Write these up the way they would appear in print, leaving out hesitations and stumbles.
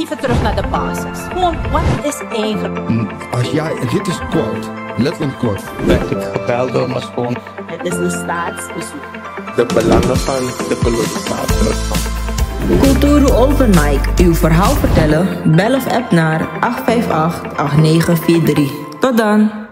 even terug naar de basis. Gewoon, wat is eigenlijk? Als jij, dit is quote, letterlijk quote. Werd ik gebeld door mijn schoon. Het is een staatsbezoek. De belangen van de kolonisator. Kulturu Open Mic. Uw verhaal vertellen? Bel of app naar 858-8943. Tot dan!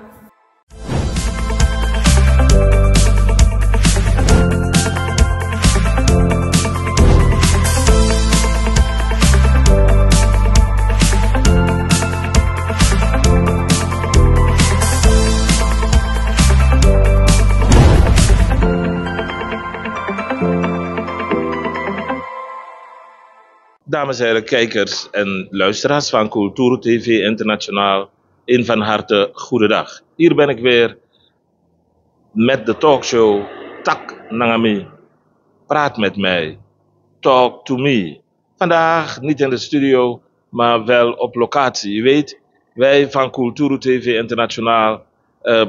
Dames en heren, kijkers en luisteraars van Kulturu TV Internationaal, een van harte goedendag. Hier ben ik weer met de talkshow Tak Nangami. Praat met mij. Talk to me. Vandaag niet in de studio, maar wel op locatie. Je weet, wij van Kulturu TV Internationaal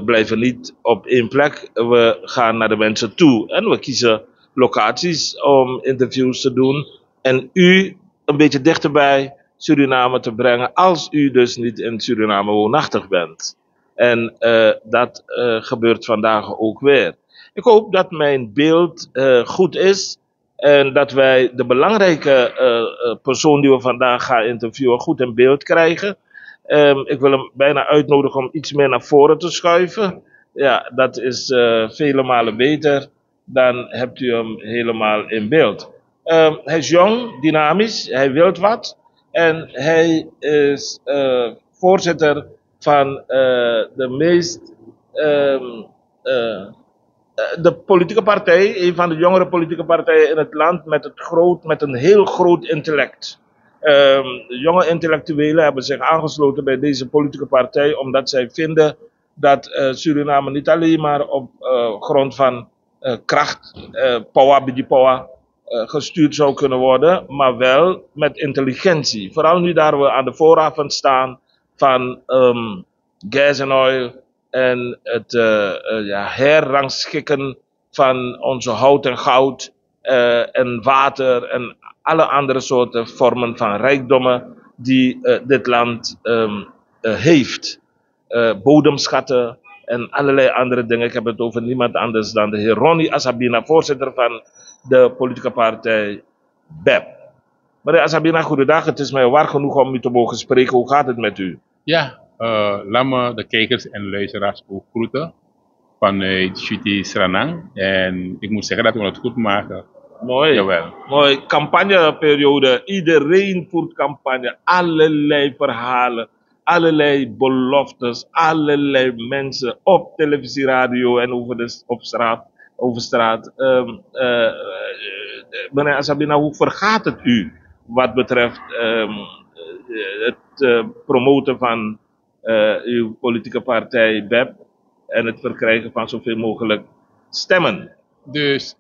blijven niet op één plek. We gaan naar de mensen toe en we kiezen locaties om interviews te doen. En u een beetje dichter bij Suriname te brengen, als u dus niet in Suriname woonachtig bent. En dat gebeurt vandaag ook weer. Ik hoop dat mijn beeld goed is en dat wij de belangrijke persoon die we vandaag gaan interviewen goed in beeld krijgen. Ik wil hem bijna uitnodigen om iets meer naar voren te schuiven. Ja, dat is vele malen beter. Dan hebt u hem helemaal in beeld. Hij is jong, dynamisch, hij wil wat. En hij is voorzitter van de meest de politieke partij, een van de jongere politieke partijen in het land met een heel groot intellect. Jonge intellectuelen hebben zich aangesloten bij deze politieke partij omdat zij vinden dat Suriname niet alleen maar op grond van kracht, power, gestuurd zou kunnen worden, maar wel met intelligentie. Vooral nu daar we aan de vooravond staan van gas en oil en het herrangschikken van onze hout en goud en water en alle andere soorten vormen van rijkdommen die dit land heeft. Bodemschatten en allerlei andere dingen. Ik heb het over niemand anders dan de heer Ronnie Asabina, voorzitter van de politieke partij BEP. Meneer Asabina, goedendag. Het is mij waar genoeg om u te mogen spreken. Hoe gaat het met u? Ja, laat me de kijkers en luisteraars ook groeten vanuit Chuti Sranang. En ik moet zeggen dat we het goed maken. Mooi. Jawel. Mooi. Campagneperiode. Iedereen voert campagne. Allerlei verhalen. Allerlei beloftes. Allerlei mensen op televisie, radio en over straat. Meneer Asabina, hoe vergaat het u wat betreft het promoten van uw politieke partij BEP en het verkrijgen van zoveel mogelijk stemmen? Dus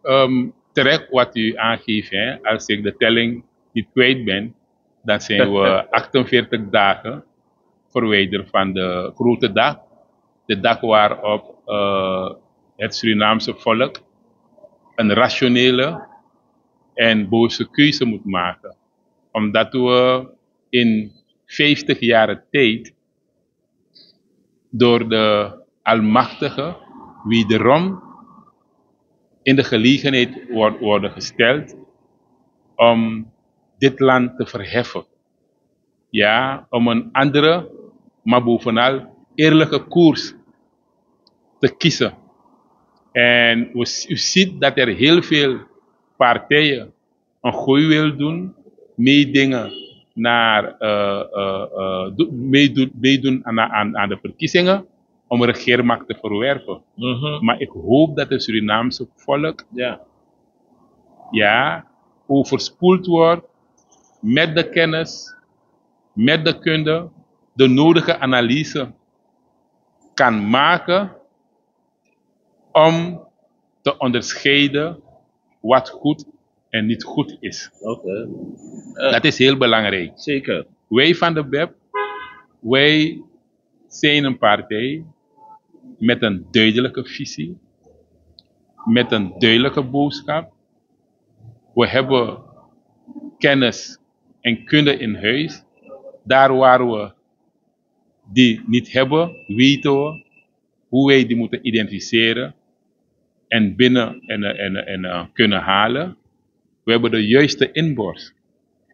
terecht wat u aangeeft, hè, als ik de telling niet kwijt ben, dan zijn we 48 dagen verwijderd van de grote dag. De dag waarop het Surinaamse volk een rationele en boze keuze moet maken. Omdat we in 50 jaar tijd door de Almachtige wederom in de gelegenheid worden gesteld om dit land te verheffen. Ja, om een andere, maar bovenal eerlijke koers te kiezen. En u ziet dat er heel veel partijen een gooi wil doen, meedingen naar meedoen aan de verkiezingen om regeermacht te verwerven. Maar ik hoop dat het Surinaamse volk overspoeld wordt met de kennis, met de kunde, de nodige analyse kan maken om te onderscheiden wat goed en niet goed is. Dat is heel belangrijk. Zeker. Wij van de BEP, wij zijn een partij met een duidelijke visie, met een duidelijke boodschap. We hebben kennis en kunde in huis Daar waar we die niet hebben, weten we hoe wij die moeten identificeren en binnen kunnen halen. We hebben de juiste inborst.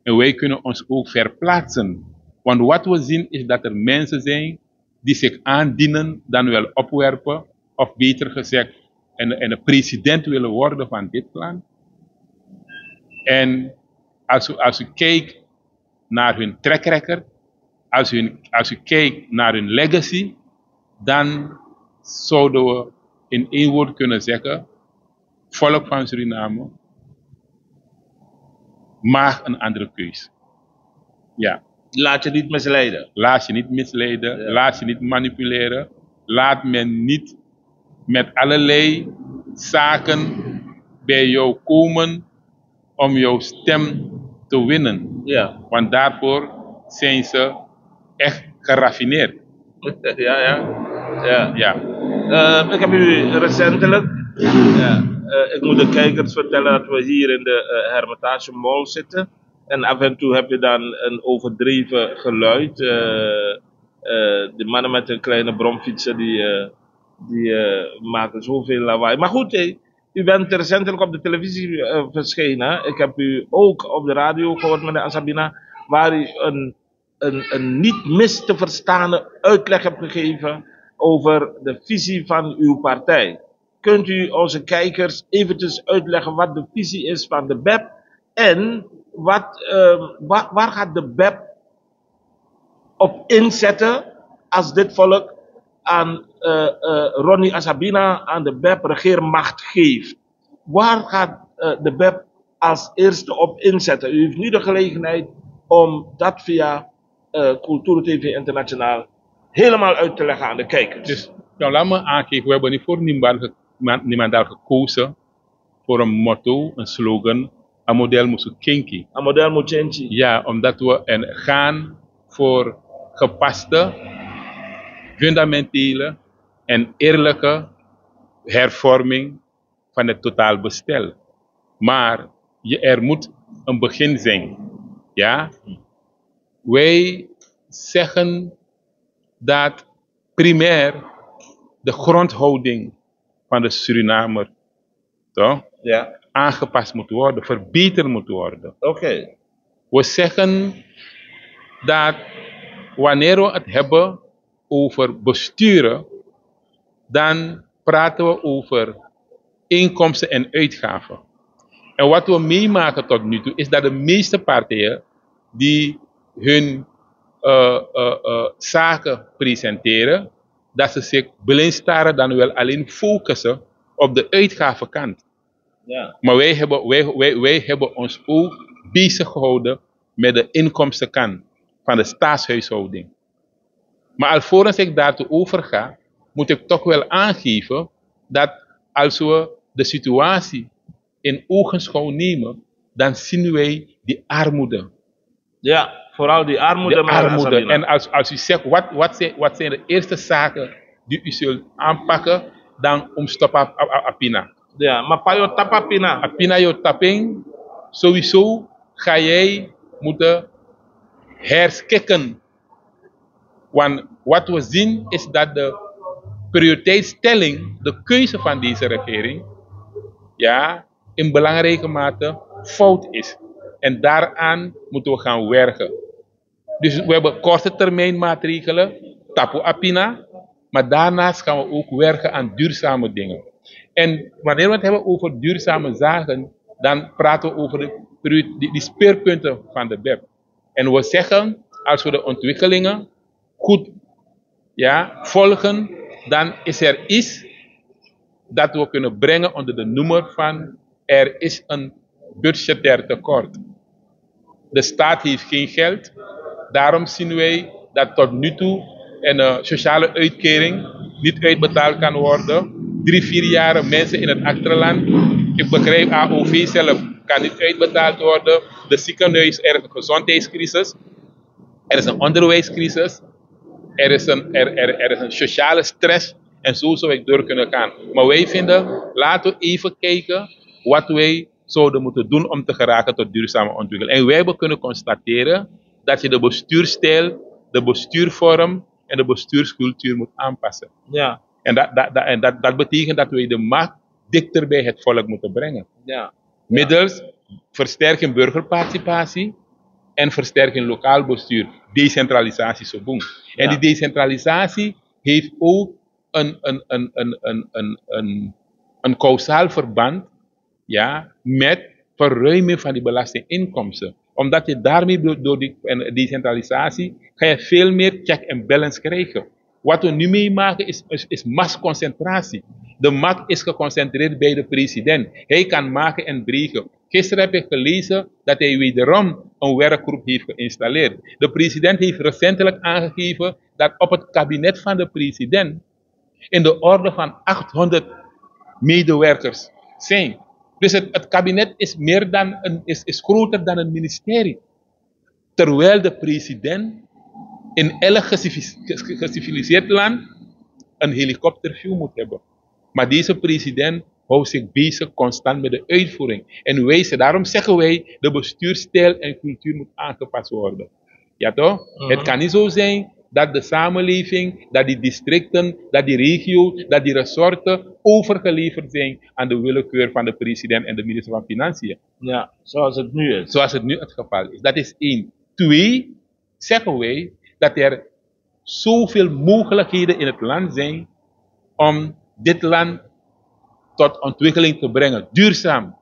En wij kunnen ons ook verplaatsen. Want wat we zien is dat er mensen zijn die zich aandienen, dan wel opwerpen, of beter gezegd, een president willen worden van dit land. En als u kijkt naar hun track record, als u kijkt naar hun legacy, dan zouden we in één woord kunnen zeggen, volk van Suriname maakt een andere keus. Ja. Laat je niet misleiden. Laat je niet misleiden, laat je niet manipuleren, laat men niet met allerlei zaken bij jou komen om jouw stem te winnen. Ja. Want daarvoor zijn ze echt geraffineerd. Ja. Ik heb u recentelijk, ik moet de kijkers vertellen dat we hier in de Hermitage Mall zitten. En af en toe heb je dan een overdreven geluid. De mannen met een kleine bromfietsen die maken zoveel lawaai. Maar goed, u bent recentelijk op de televisie verschenen. Ik heb u ook op de radio gehoord, meneer Asabina, waar u een niet mis te verstaande uitleg hebt gegeven over de visie van uw partij. Kunt u onze kijkers eventjes uitleggen wat de visie is van de BEP en waar gaat de BEP op inzetten als dit volk aan Ronnie Asabina, aan de BEP regeermacht geeft? Waar gaat de BEP als eerste op inzetten? U heeft nu de gelegenheid om dat via Cultuur TV Internationaal helemaal uit te leggen aan de kijkers. Dus nou, laat me aangeven, we hebben niet voor niemand gekozen voor een motto, een slogan, een model moet kinky. Een model moet change. Ja, omdat we gaan voor gepaste, fundamentele en eerlijke hervorming van het totaalbestel. Maar er moet een begin zijn. Ja? Wij zeggen dat primair de grondhouding van de Surinamer toch, aangepast moet worden, verbeterd moet worden. Oké. We zeggen dat wanneer we het hebben over besturen, dan praten we over inkomsten en uitgaven. En wat we meemaken tot nu toe is dat de meeste partijen die hun zaken presenteren, dat ze zich blind staren dan wel alleen focussen op de uitgavenkant. Ja. Maar wij hebben ons ook bezig gehouden met de inkomstenkant van de staatshuishouding. Maar alvorens ik daartoe overga, moet ik toch wel aangeven dat als we de situatie in ogenschouw nemen, dan zien wij die armoede. Ja, vooral die armoede. De armoede. En als u zegt, wat zijn de eerste zaken die u zult aanpakken, dan omstoppen apina. Ja, maar payo tapapina. Apina yo tapping, sowieso ga jij moeten herskikken. Want wat we zien is dat de prioriteitsstelling, de keuze van deze regering, in belangrijke mate fout is. En daaraan moeten we gaan werken. Dus we hebben korte termijn maatregelen, tapu apina, maar daarnaast gaan we ook werken aan duurzame dingen. En wanneer we het hebben over duurzame zaken, dan praten we over die speerpunten van de BEP. En we zeggen, als we de ontwikkelingen goed volgen, dan is er iets dat we kunnen brengen onder de noemer van er is een budgetair tekort. De staat heeft geen geld, daarom zien wij dat tot nu toe een sociale uitkering niet uitbetaald kan worden. 3-4 jaar mensen in het achterland. Ik begrijp AOV zelf kan niet uitbetaald worden. De ziekenhuis, er is een gezondheidscrisis. Er is een onderwijscrisis. Er is een sociale stress. En zo zou ik door kunnen gaan. Maar wij vinden, laten we even kijken wat wij zouden moeten doen om te geraken tot duurzame ontwikkeling. En wij hebben kunnen constateren dat je de bestuurstijl, de bestuurvorm en de bestuurscultuur moet aanpassen. Ja, En dat betekent dat we de macht dichter bij het volk moeten brengen. ja. Middels versterken burgerparticipatie en versterken lokaal bestuur. Decentralisatie zo boem. En Ja. die decentralisatie heeft ook een kausaal verband, ja, met verruiming van die belastinginkomsten. Omdat je daarmee door die decentralisatie ga je veel meer check en balance krijgen. Wat we nu meemaken is machtsconcentratie. De macht is geconcentreerd bij de president. Hij kan maken en breken. Gisteren heb ik gelezen dat hij wederom een werkgroep heeft geïnstalleerd. De president heeft recentelijk aangegeven dat op het kabinet van de president in de orde van 800 medewerkers zijn. Dus het kabinet is, is groter dan een ministerie. Terwijl de president in elk geciviliseerd land een helikopterview moet hebben. Maar deze president houdt zich bezig constant met de uitvoering. En daarom zeggen wij, de bestuurstijl en cultuur moet aangepast worden. Ja toch? Het kan niet zo zijn dat de samenleving, dat die districten, dat die regio, dat die resorten overgeleverd zijn aan de willekeur van de president en de minister van Financiën. Ja, zoals het nu is. Zoals het nu het geval is. Dat is 1. 2, zeggen wij dat er zoveel mogelijkheden in het land zijn om dit land tot ontwikkeling te brengen, duurzaam.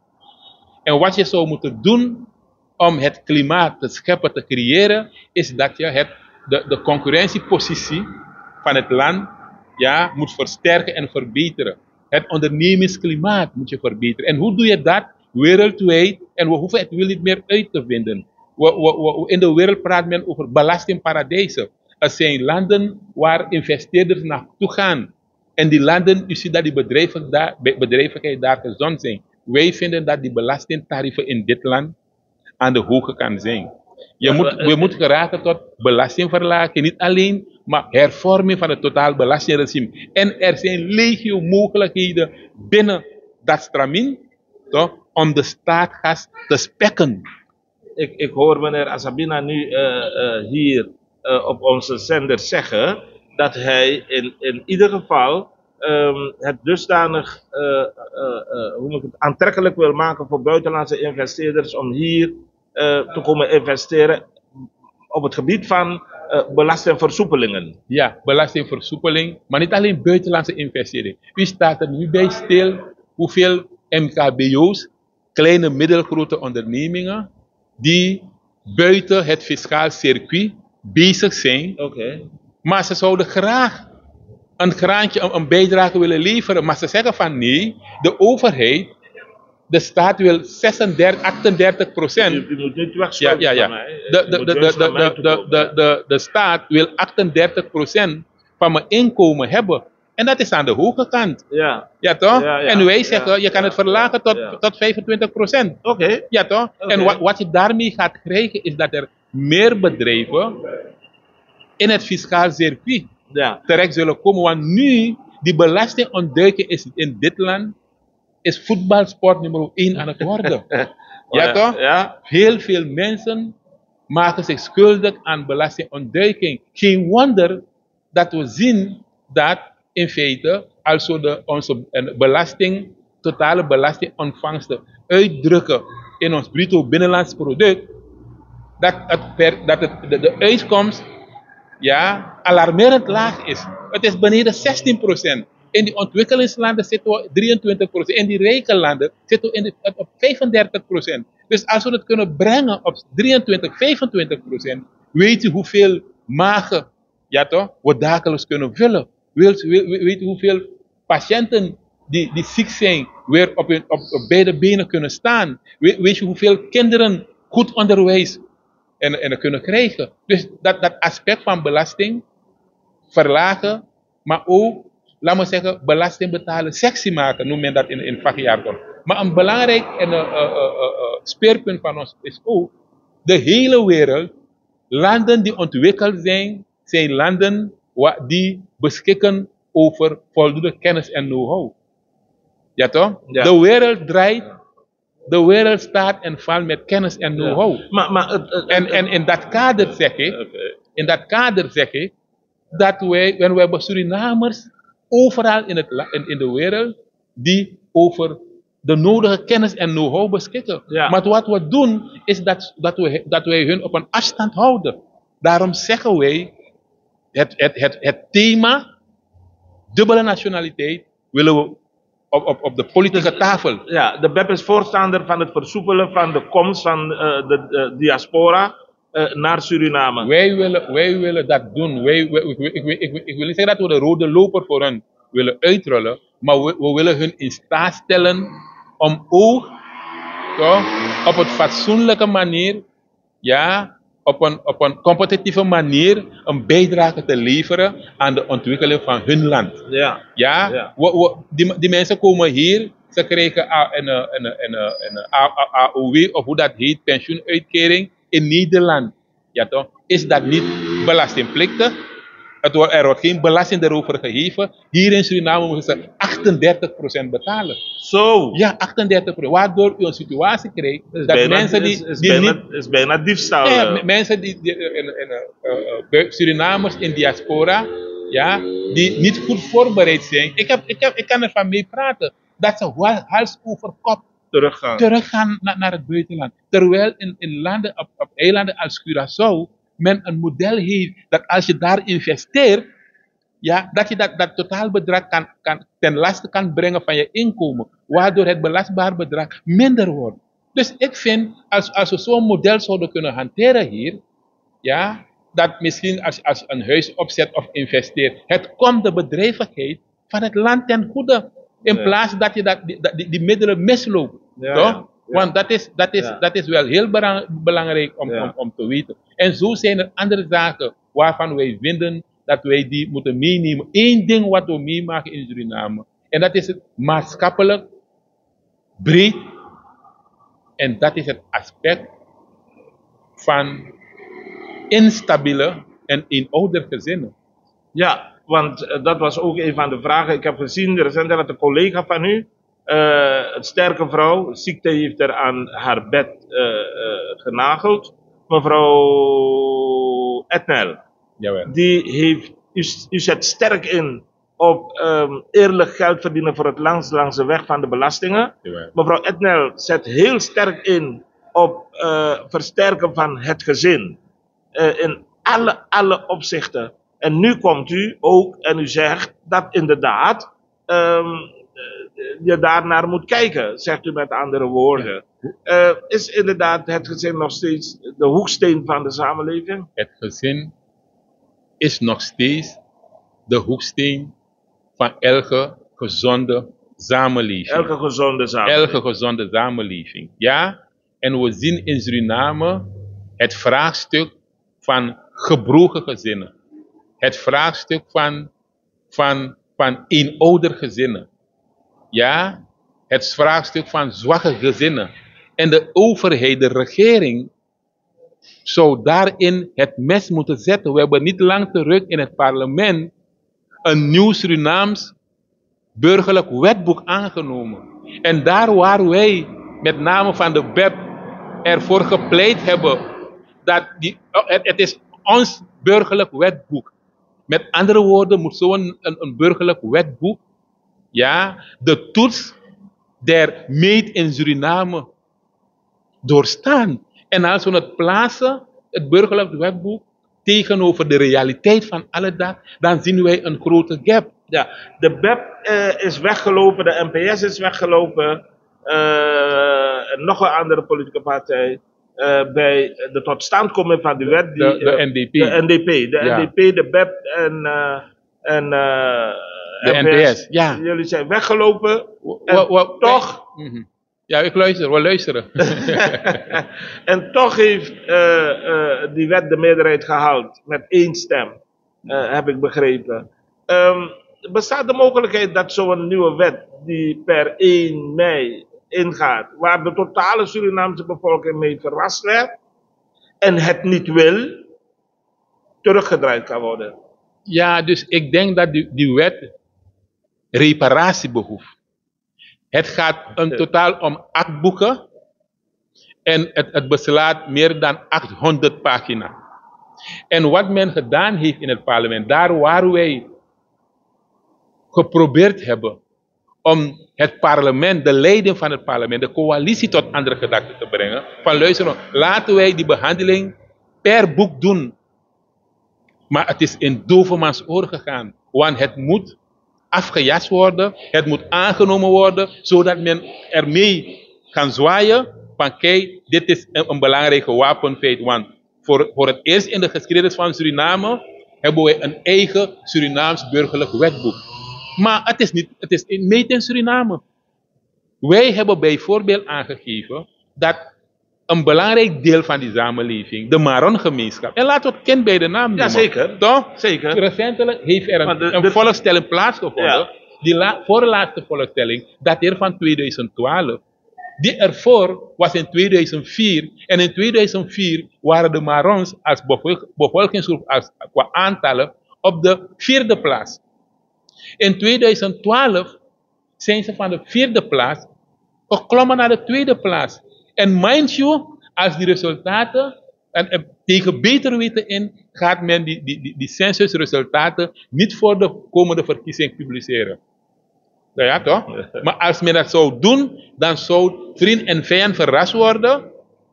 En wat je zou moeten doen om het klimaat te scheppen, te creëren, is dat je de concurrentiepositie van het land, ja, moet versterken en verbeteren. Het ondernemingsklimaat moet je verbeteren. En hoe doe je dat? Wereldwijd. En we hoeven het niet meer uit te vinden. In de wereld praat men over belastingparadijzen. Er zijn landen waar investeerders naartoe gaan. En die landen, u ziet dat die bedrijvigheid daar gezond zijn. Wij vinden dat die belastingtarieven in dit land aan de hoge kant zijn. We moeten geraken tot belastingverlaging, niet alleen, maar hervorming van het totaal belastingregime. En er zijn legio mogelijkheden binnen dat stramien, toch, om de staatsgas te spekken. Ik hoor meneer Asabina nu hier op onze zender zeggen dat hij in ieder geval het dusdanig hoe moet ik het, aantrekkelijk wil maken voor buitenlandse investeerders om hier te komen investeren op het gebied van belastingversoepelingen. Ja, belastingversoepeling, maar niet alleen buitenlandse investering. U staat er nu bij stil hoeveel MKBO's, kleine middelgrote ondernemingen, die buiten het fiscaal circuit bezig zijn. Oké. Maar ze zouden graag een graantje, een bijdrage willen leveren. Maar ze zeggen van nee, de overheid, de staat wil 38%. U moet niet wegschuiven Ja. van mij. De staat wil 38% van mijn inkomen hebben. En dat is aan de hoge kant. Ja. Ja toch? Ja. En wij zeggen, je kan het verlagen Ja. tot 25%. Oké. Ja toch? Oké. En wat je daarmee gaat krijgen is dat er meer bedrijven in het fiscaal circuit Ja. terecht zullen komen. Want nu, die belastingontduiking is in dit land, is voetbalsport nummer 1 aan het worden. Ja toch? Ja. Heel veel mensen maken zich schuldig aan belastingontduiking. Geen wonder dat we zien dat in feite, als we onze totale belastingontvangsten uitdrukken in ons bruto binnenlands product, dat de uitkomst, ja, alarmerend laag is. Het is beneden 16%. In die ontwikkelingslanden zitten we 23%. In die rijke landen zitten we op 35%. Dus als we het kunnen brengen op 23-25%, weet u hoeveel magen, ja toch, we dagelijks kunnen vullen. Weet u hoeveel patiënten die ziek zijn weer op beide benen kunnen staan. Weet je hoeveel kinderen goed onderwijs en kunnen krijgen. Dus dat aspect van belasting verlagen, maar ook, laten we zeggen, belasting betalen sexy maken, noemen men dat in vakjargon. Maar een belangrijk speerpunt van ons is ook, de hele wereld, landen die ontwikkeld zijn, zijn landen die beschikken over voldoende kennis en know-how. Ja toch? Ja. De wereld draait de wereld staat en valt met kennis en know-how. En in dat kader zeg ik, dat wij hebben Surinamers overal in de wereld die over de nodige kennis en know-how beschikken. Ja. Maar wat we doen is dat wij hun op een afstand houden. Daarom zeggen wij het thema dubbele nationaliteit willen we op de politieke tafel. Ja, de BEP is voorstander van het versoepelen van de komst van de diaspora naar Suriname. Wij willen dat doen. Ik wil niet zeggen dat we de rode loper voor hen willen uitrollen, maar we willen hun in staat stellen om ook op een fatsoenlijke manier, ja, op een competitieve manier een bijdrage te leveren aan de ontwikkeling van hun land. Ja. Ja? Die mensen komen hier, ze krijgen een AOW, of hoe dat heet, pensioenuitkering in Nederland. Ja, toch? Is dat niet belastingplichtig? Er wordt geen belasting erover gegeven. Hier in Suriname moeten ze 38% betalen. Zo. Ja, 38%. Waardoor u een situatie krijgt dat mensen is bijna diefstal. Ja, mensen Surinamers in diaspora, ja, die niet goed voorbereid zijn. Ik kan ervan mee praten. Dat ze hals over kop teruggaan naar het buitenland. Terwijl in landen, op eilanden als Curaçao, men een model heeft dat als je daar investeert, ja, dat je dat totaalbedrag ten laste kan brengen van je inkomen, waardoor het belastbaar bedrag minder wordt. Dus ik vind, als we zo'n model zouden kunnen hanteren hier, ja, dat misschien als een huis opzet of investeert, het komt de bedrijvigheid van het land ten goede, in plaats dat je die middelen misloopt. Ja, toch? ja. Want dat is wel heel belangrijk om te weten. En zo zijn er andere zaken waarvan wij vinden dat wij die moeten meenemen. Eén ding wat we meemaken in Suriname. En dat is het maatschappelijk breed. En dat is het aspect van instabiele en eenouder gezinnen. Ja, want dat was ook een van de vragen. Ik heb gezien recent dat een collega van u, een sterke vrouw, ziekte heeft er aan haar bed genageld. Mevrouw Etnel. Jawel. Die heeft, u zet sterk in op eerlijk geld verdienen voor het langs de weg van de belastingen. Jawel. Mevrouw Etnel zet heel sterk in op versterken van het gezin. In alle opzichten. En nu komt u ook en u zegt dat inderdaad je daarnaar moet kijken, zegt u met andere woorden. Is inderdaad het gezin nog steeds de hoeksteen van de samenleving? Het gezin is nog steeds de hoeksteen van elke gezonde samenleving. Elke gezonde samenleving. Ja, en we zien in Suriname het vraagstuk van gebroken gezinnen. Het vraagstuk van eenoudergezinnen. Ja, het vraagstuk van zwakke gezinnen. En de overheid, de regering, zou daarin het mes moeten zetten. We hebben niet lang terug in het parlement een nieuw Surinaams burgerlijk wetboek aangenomen. En daar waar wij, met name van de BEP, ervoor gepleit hebben dat het is ons burgerlijk wetboek. Met andere woorden moet zo'n een burgerlijk wetboek, ja, de toets der meet in Suriname doorstaan. En als we het plaatsen, het burgerlijk wetboek, tegenover de realiteit van alle dag, dan zien wij een grote gap. Ja, de BEP is weggelopen, de NPS is weggelopen, en nog een andere politieke partij. Bij de totstandkoming van die wet. De NDP. De NDP. De Ja. NDP, de BEP en de NPS. Ja. Jullie zijn weggelopen. En toch. Ja, we luisteren. En toch heeft die wet de meerderheid gehaald. Met 1 stem. Heb ik begrepen. Bestaat de mogelijkheid dat zo'n nieuwe wet, die per 1 mei ingaat, waar de totale Surinaamse bevolking mee verrast werd en het niet wil, teruggedraaid kan worden? Ja, dus ik denk dat die wet reparatie behoeft. Het gaat totaal om akboeken En het beslaat meer dan 800 pagina's. En wat men gedaan heeft in het parlement, daar waar wij geprobeerd hebben om het parlement, de leden van het parlement, de coalitie tot andere gedachten te brengen. Van luister, laten wij die behandeling per boek doen. Maar het is in dovermans oor gegaan. Want het moet afgejast worden, het moet aangenomen worden, zodat men ermee kan zwaaien van kijk, dit is een belangrijke wapenfeit. Want voor het eerst in de geschiedenis van Suriname hebben wij een eigen Surinaams burgerlijk wetboek. Maar het is made in Suriname. Wij hebben bijvoorbeeld aangegeven dat een belangrijk deel van die samenleving, de Maron-gemeenschap, en laten we het kind bij de naam noemen. Ja, zeker. Toch? Zeker. Recentelijk heeft er een volkstelling plaatsgevonden. Ja. Die voorlaatste volkstelling dateert van 2012. Die ervoor was in 2004. En in 2004 waren de Marons als bevolkingsgroep qua aantallen op de 4e plaats. In 2012 zijn ze van de 4e plaats geklommen naar de 2e plaats. En mind you, als die resultaten, en tegen beter weten in, gaat men die censusresultaten niet voor de komende verkiezing publiceren. Ja, toch? Maar als men dat zou doen, dan zou vriend en vijand verrast worden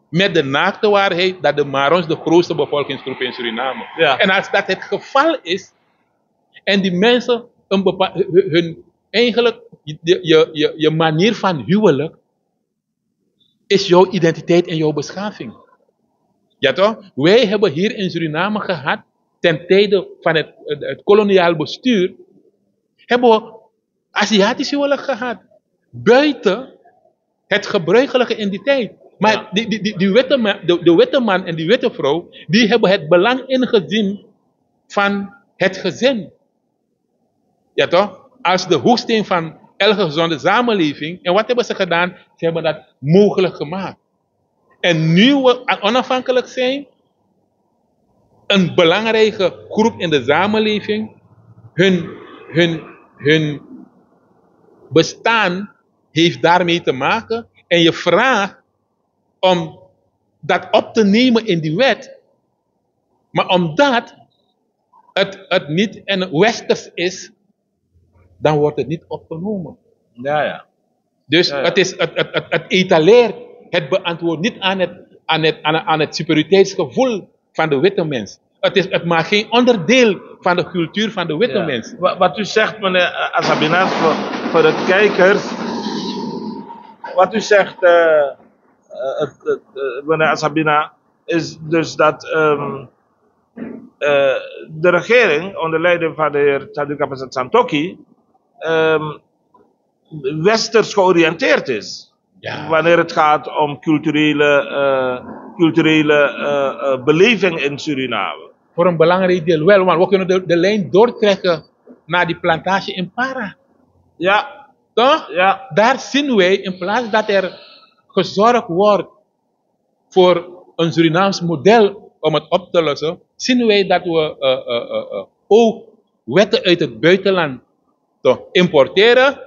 met de naakte waarheid dat de Marons de grootste bevolkingsgroep in Suriname. Ja. En als dat het geval is, en die mensen hun eigenlijk, je manier van huwelijk, is jouw identiteit en jouw beschaving. Ja toch? Wij hebben hier in Suriname gehad, ten tijde van het koloniaal bestuur, hebben we Aziatisch huwelijk gehad. Buiten het gebruikelijke in die tijd. Maar de witte man en die witte vrouw, die hebben het belang ingezien van het gezin. Ja toch? Als de hoeksteen van elke gezonde samenleving. En wat hebben ze gedaan? Ze hebben dat mogelijk gemaakt. En nu we onafhankelijk zijn, een belangrijke groep in de samenleving, hun bestaan heeft daarmee te maken. En je vraagt om dat op te nemen in die wet. Maar omdat het niet een westers is, dan wordt het niet opgenomen. Ja. Dus Ja. Het etaleert, het beantwoordt niet aan het superioriteitsgevoel van de witte mens. Het maakt geen onderdeel van de cultuur van de witte mens. Wat u zegt, meneer Azabina, voor de kijkers. Wat u zegt, meneer Azabina, is dus dat de regering, onder leiding van de heer Tsaduka Pasat Santoki, westers georiënteerd is. Ja. Wanneer het gaat om culturele beleving in Suriname. Voor een belangrijk deel wel, want we kunnen de lijn doortrekken naar die plantage in Para. Ja, Toch? ja. Daar zien wij, in plaats dat er gezorgd wordt voor een Surinaams model om het op te lossen, zien wij dat we ook wetten uit het buitenland importeren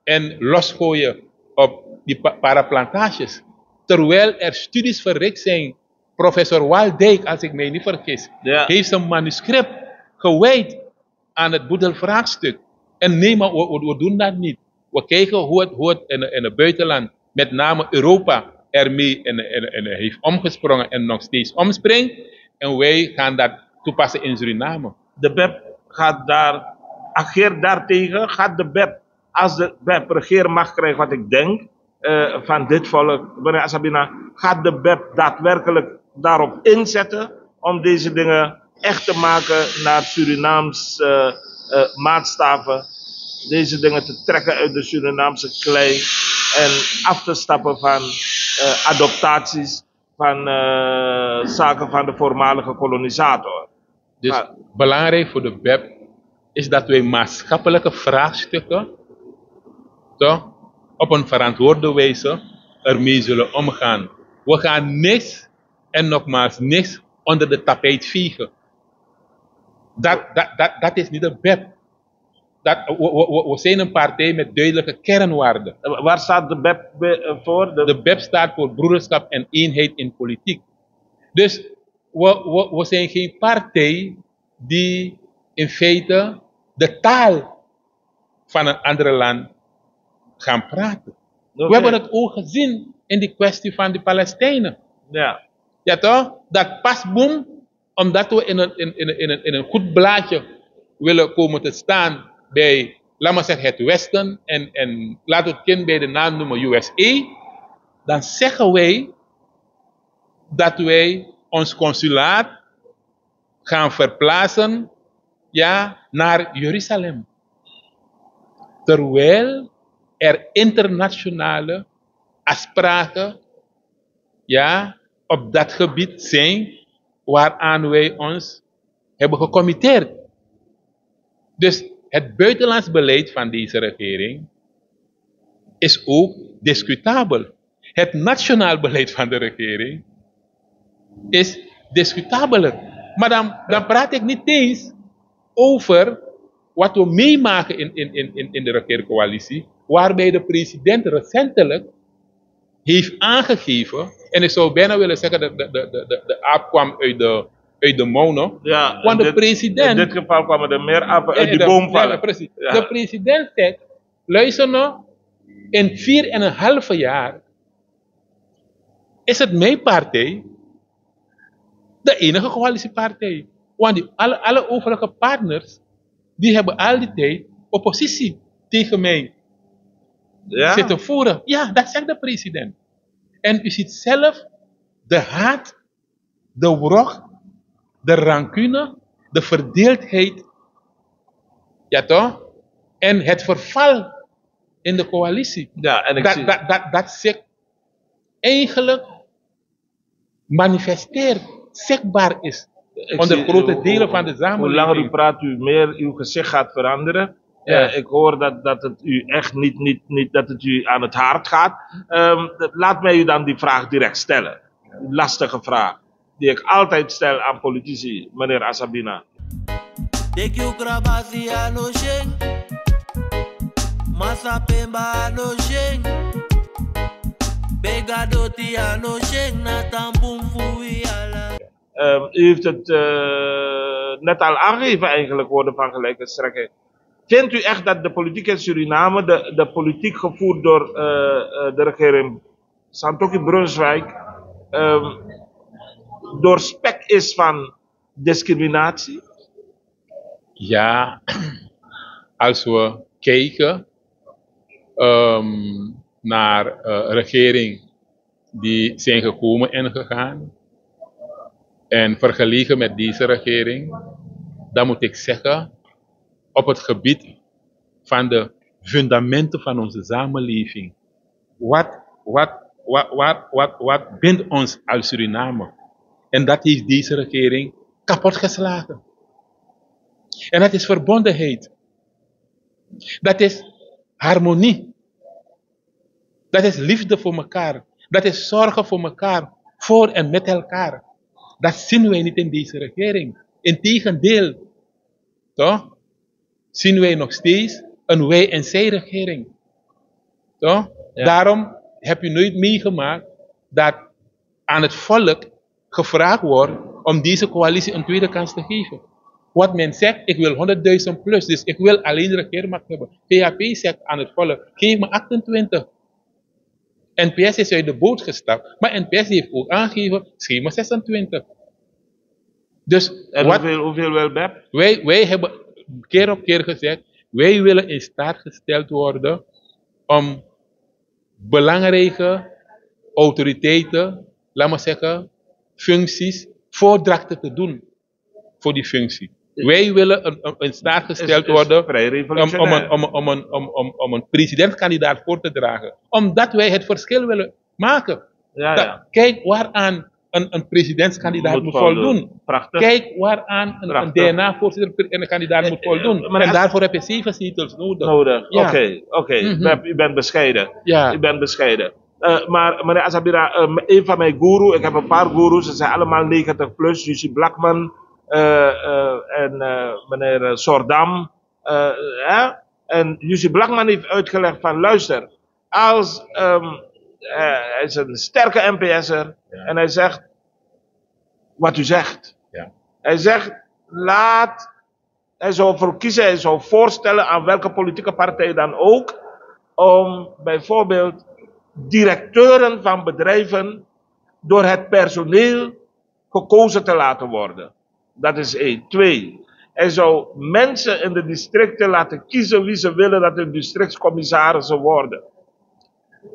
en losgooien op die paraplantages. Terwijl er studies verricht zijn. Professor Waldijk, als ik mij niet vergis, heeft een manuscript gewijd aan het boedelvraagstuk. En nee, maar we doen dat niet. We kijken hoe het in het buitenland, met name Europa, ermee en heeft omgesprongen en nog steeds omspringt. En wij gaan dat toepassen in Suriname. De BEP ageert daartegen. Gaat de BEP, als de BEP regeermacht krijgt, wat ik denk, van dit volk, meneer Azabina, gaat de BEP daadwerkelijk daarop inzetten om deze dingen echt te maken naar Surinaams maatstaven. Deze dingen te trekken uit de Surinaamse klei en af te stappen van adoptaties van zaken van de voormalige kolonisator. Dus belangrijk voor de BEP is dat wij maatschappelijke vraagstukken toch, op een verantwoorde wijze ermee zullen omgaan. We gaan niks en nogmaals niks onder de tapijt vegen. Dat is niet de BEP. we zijn een partij met duidelijke kernwaarden. Waar staat de BEP voor? De BEP staat voor broederschap en eenheid in politiek. Dus we zijn geen partij die in feite de taal van een ander land gaan praten. Okay. We hebben het ook gezien in die kwestie van de Palestijnen. Ja. Ja toch? Dat pasboom, omdat we in een goed blaadje willen komen te staan bij, laat maar zeggen, het Westen en laten we het kind bij de naam noemen USA, dan zeggen wij dat wij ons consulaat gaan verplaatsen, ja, naar Jeruzalem. Terwijl er internationale afspraken, ja, op dat gebied zijn waaraan wij ons hebben gecommitteerd. Dus het buitenlands beleid van deze regering is ook discutabel. Het nationaal beleid van de regering is discutabeler. Maar dan praat ik niet eens over wat we meemaken in de regeercoalitie, waarbij de president recentelijk heeft aangegeven, en ik zou bijna willen zeggen dat de aap kwam uit de mono, Ja, want de president... In dit geval kwamen er meer apen uit die boom vallen. Ja, precies. Ja. De president zegt, luister nou, in 4,5 jaar is het mijn partij de enige coalitiepartij. Want alle overige partners, die hebben al die tijd oppositie tegen mij zitten voeren. Ja, dat zegt de president. En u ziet zelf de haat, de wrok, de rancune, de verdeeldheid. Ja toch? En het verval in de coalitie. Ja, en dat zich eigenlijk manifesteert, zichtbaar is. Onder grote delen van de samenleving. Hoe langer u praat, u meer uw gezicht gaat veranderen. Ja. Ik hoor dat het u echt niet dat het u aan het hart gaat. Laat mij u dan die vraag direct stellen. Een lastige vraag. Die ik altijd stel aan politici, meneer Asabina. U heeft het net al aangegeven eigenlijk, woorden van gelijke strekking. Vindt u echt dat de politiek in Suriname, de politiek gevoerd door de regering Santokki Brunswijk, doorspekt is van discriminatie? Ja, als we kijken naar regeringen die zijn gekomen en gegaan, en vergeleken met deze regering, dan moet ik zeggen, op het gebied van de fundamenten van onze samenleving, wat bindt ons als Suriname? En dat heeft deze regering kapot geslagen. En dat is verbondenheid. Dat is harmonie. Dat is liefde voor elkaar. Dat is zorgen voor elkaar, voor en met elkaar. Dat zien wij niet in deze regering. Integendeel, toch? Zien wij nog steeds een wij- en zij-regering. Toch? Ja. Daarom heb je nooit meegemaakt dat aan het volk gevraagd wordt om deze coalitie een tweede kans te geven. Wat men zegt, ik wil 100.000 plus, dus ik wil alleen de regeermacht hebben. PHP zegt aan het volk, geef me 28. NPS is uit de boot gestapt, maar NPS heeft ook aangegeven, geef me 26. Dus en hoeveel wil BEP? Wij hebben keer op keer gezegd, wij willen in staat gesteld worden om belangrijke autoriteiten, laat maar zeggen, functies, voordrachten te doen voor die functie. Wij willen in staat gesteld worden om een presidentskandidaat voor te dragen. Omdat wij het verschil willen maken. Ja. Kijk waaraan een presidentskandidaat moet voldoen. Prachtig. Kijk waaraan een DNA-voorzitter en een kandidaat moet voldoen. En daarvoor heb je 7 zetels nodig. Ja. Oké. U bent bescheiden. Ja. U bent bescheiden. Maar meneer Asabira, een van mijn guru, ik heb een paar gurus, ze zijn allemaal 90 plus, Jussi Blackman en meneer Sordam, En Jussi Blakman heeft uitgelegd van luister, als hij is een sterke NPS'er en hij zegt wat u zegt. Ja. Hij zegt hij zou voor kiezen, hij zou voorstellen aan welke politieke partij dan ook om bijvoorbeeld directeuren van bedrijven door het personeel gekozen te laten worden. Dat is 1. 2. Hij zou mensen in de districten laten kiezen wie ze willen dat hun districtscommissarissen worden.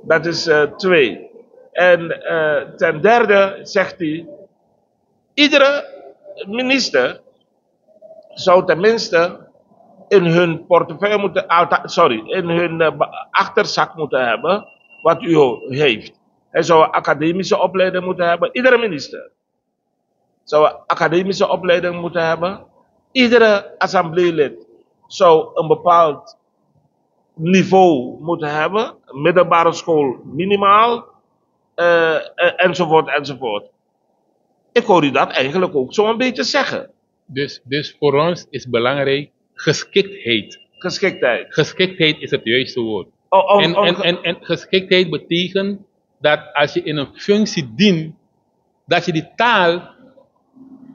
Dat is 2. En ten derde zegt hij, iedere minister zou tenminste in hun portefeuille moeten, in hun achterzak moeten hebben wat u heeft. Hij zou een academische opleiding moeten hebben. Iedere minister zou een academische opleiding moeten hebben. Iedere assembleelid zou een bepaald niveau moeten hebben. Middelbare school minimaal. Enzovoort, enzovoort. Ik hoor u dat eigenlijk ook zo een beetje zeggen. Dus voor ons is belangrijk geschiktheid. Geschiktheid. Geschiktheid is het juiste woord. En geschiktheid betekent dat als je in een functie dient, dat je die taal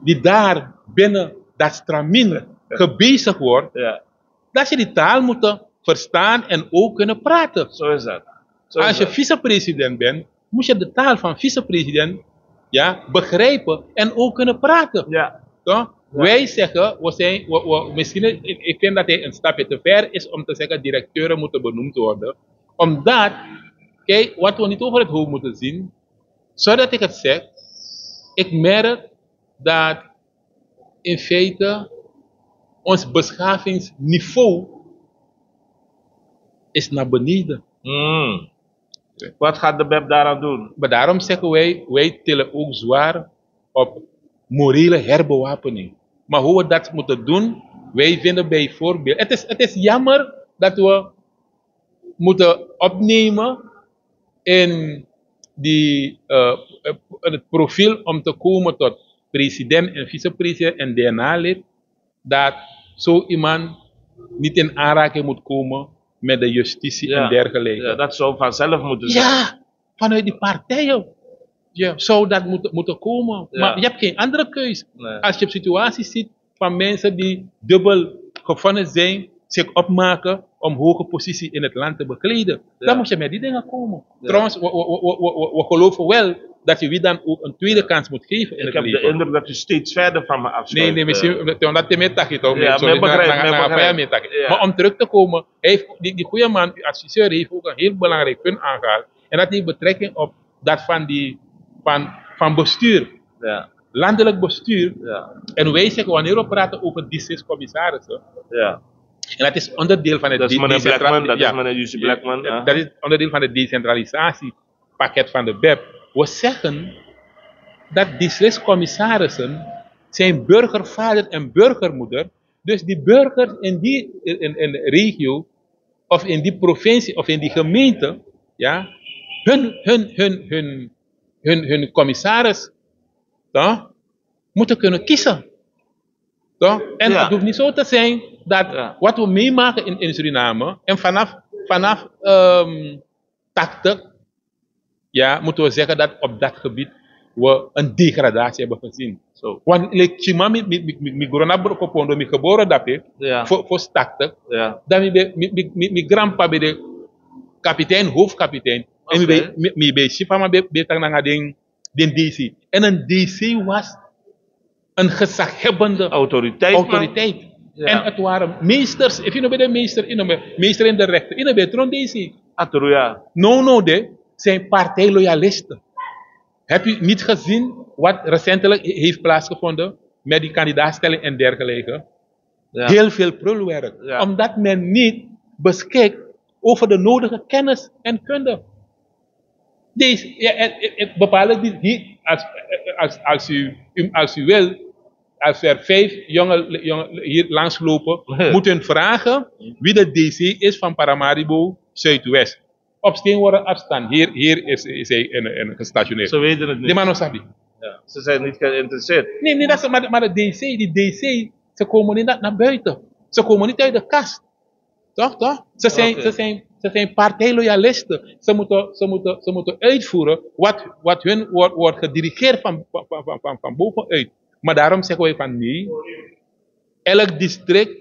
die daar binnen dat stramien gebezigd wordt, dat je die taal moet verstaan en ook kunnen praten. Zo is dat. Als je vicepresident bent, moet je de taal van vicepresident begrijpen en ook kunnen praten. Ja. Wij zeggen, misschien, ik vind dat hij een stapje te ver is om te zeggen directeuren moeten benoemd worden. Omdat, kijk, wat we niet over het hoofd moeten zien, zodat ik het zeg, ik merk dat in feite ons beschavingsniveau is naar beneden. Wat gaat de BEP daaraan doen? Maar daarom zeggen wij tillen ook zwaar op morele herbewapening. Maar hoe we dat moeten doen, wij vinden bijvoorbeeld, het is jammer dat we moeten opnemen in het profiel om te komen tot president en vicepresident en DNA-lid, dat zo iemand niet in aanraking moet komen met de justitie en dergelijke. Ja, dat zou vanzelf moeten zijn. Ja, vanuit die partijen. Ja, zou dat moeten komen. Ja. Maar je hebt geen andere keus. Nee. Als je op situaties ziet van mensen die dubbel gevangen zijn, zich opmaken om hoge positie in het land te bekleden, dan moet je met die dingen komen. Ja. Trouwens, we geloven wel dat je wie dan ook een tweede kans moet geven in Ik het heb leven. de indruk dat u steeds verder van me afschuift. Nee, misschien omdat hij mee takje toch? Ja, Sorry, ik begrijp. Ja. Maar om terug te komen, die goede man, uw adviseur, heeft ook een heel belangrijk punt aangehaald. En dat heeft betrekking op dat van bestuur. Ja. Landelijk bestuur. Ja. En wij zeggen, wanneer we praten over districtscommissarissen, Ja. en dat is onderdeel van het Dat is meneer Blackman, dat is meneer Jussi Blackman. Ja. Dat is onderdeel van het decentralisatiepakket van de BEP. We zeggen dat districtscommissarissen zijn burgervader en burgermoeder. Dus die burgers in die in regio, of in die provincie, of in die gemeente, ja, hun commissaris moeten kunnen kiezen. En het hoeft niet zo te zijn dat wat we meemaken in Suriname, en vanaf 80, moeten we zeggen dat op dat gebied we een degradatie hebben gezien. Want Chimami, mi geboren dape, voor 80, dan mi grandpa bij de kapitein, hoofdkapitein, en mi bij Chipama bij den DC. En een DC was een gezaghebbende autoriteit. Ja. En het waren meesters, if je bij de meester in de rechter, in de Tron DC. Aturuya. No, zijn partijloyalisten. Heb je niet gezien wat recentelijk heeft plaatsgevonden met die kandidaatstelling en dergelijke? Ja. Heel veel prulwerk. Ja. Omdat men niet beschikt over de nodige kennis en kunde. Bepaalde als u wil, als er 5 jongen hier langslopen, moeten vragen wie de DC is van Paramaribo Zuidwest. Op steenworpen afstand. Hier is hij gestationeerd. Ze weten het niet. De man sabi. Ja, ze zijn niet geïnteresseerd. Nee, maar de DC, ze komen niet naar buiten. Ze komen niet uit de kast. Toch? Ze zijn partijloyalisten. Ze moeten uitvoeren wat hun wordt gedirigeerd van bovenuit. Maar daarom zeggen wij van nee. Elk district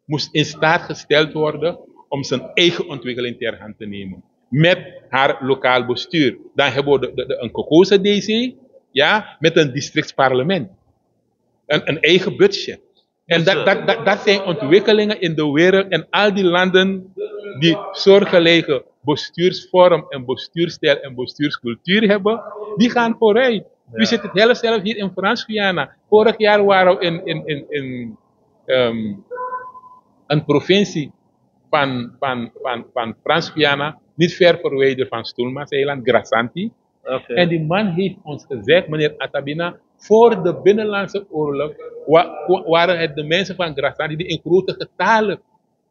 moest in staat gesteld worden om zijn eigen ontwikkeling ter hand te nemen. Met haar lokaal bestuur. Dan hebben we een gekozen DC, ja, met een districtsparlement. Een eigen budget. En dat zijn ontwikkelingen in de wereld en al die landen die soortgelijke bestuursvorm en bestuurstijl en bestuurscultuur hebben, die gaan vooruit. Ja. U zit het hele zelf hier in Frans-Guyana. Vorig jaar waren we in een provincie van Frans-Guyana, niet ver verwijderd van Stoelmaas-eiland, Grasanti. Okay. En die man heeft ons gezegd, meneer Atabina, voor de Binnenlandse Oorlog waren het de mensen van Grasanti die in grote getalen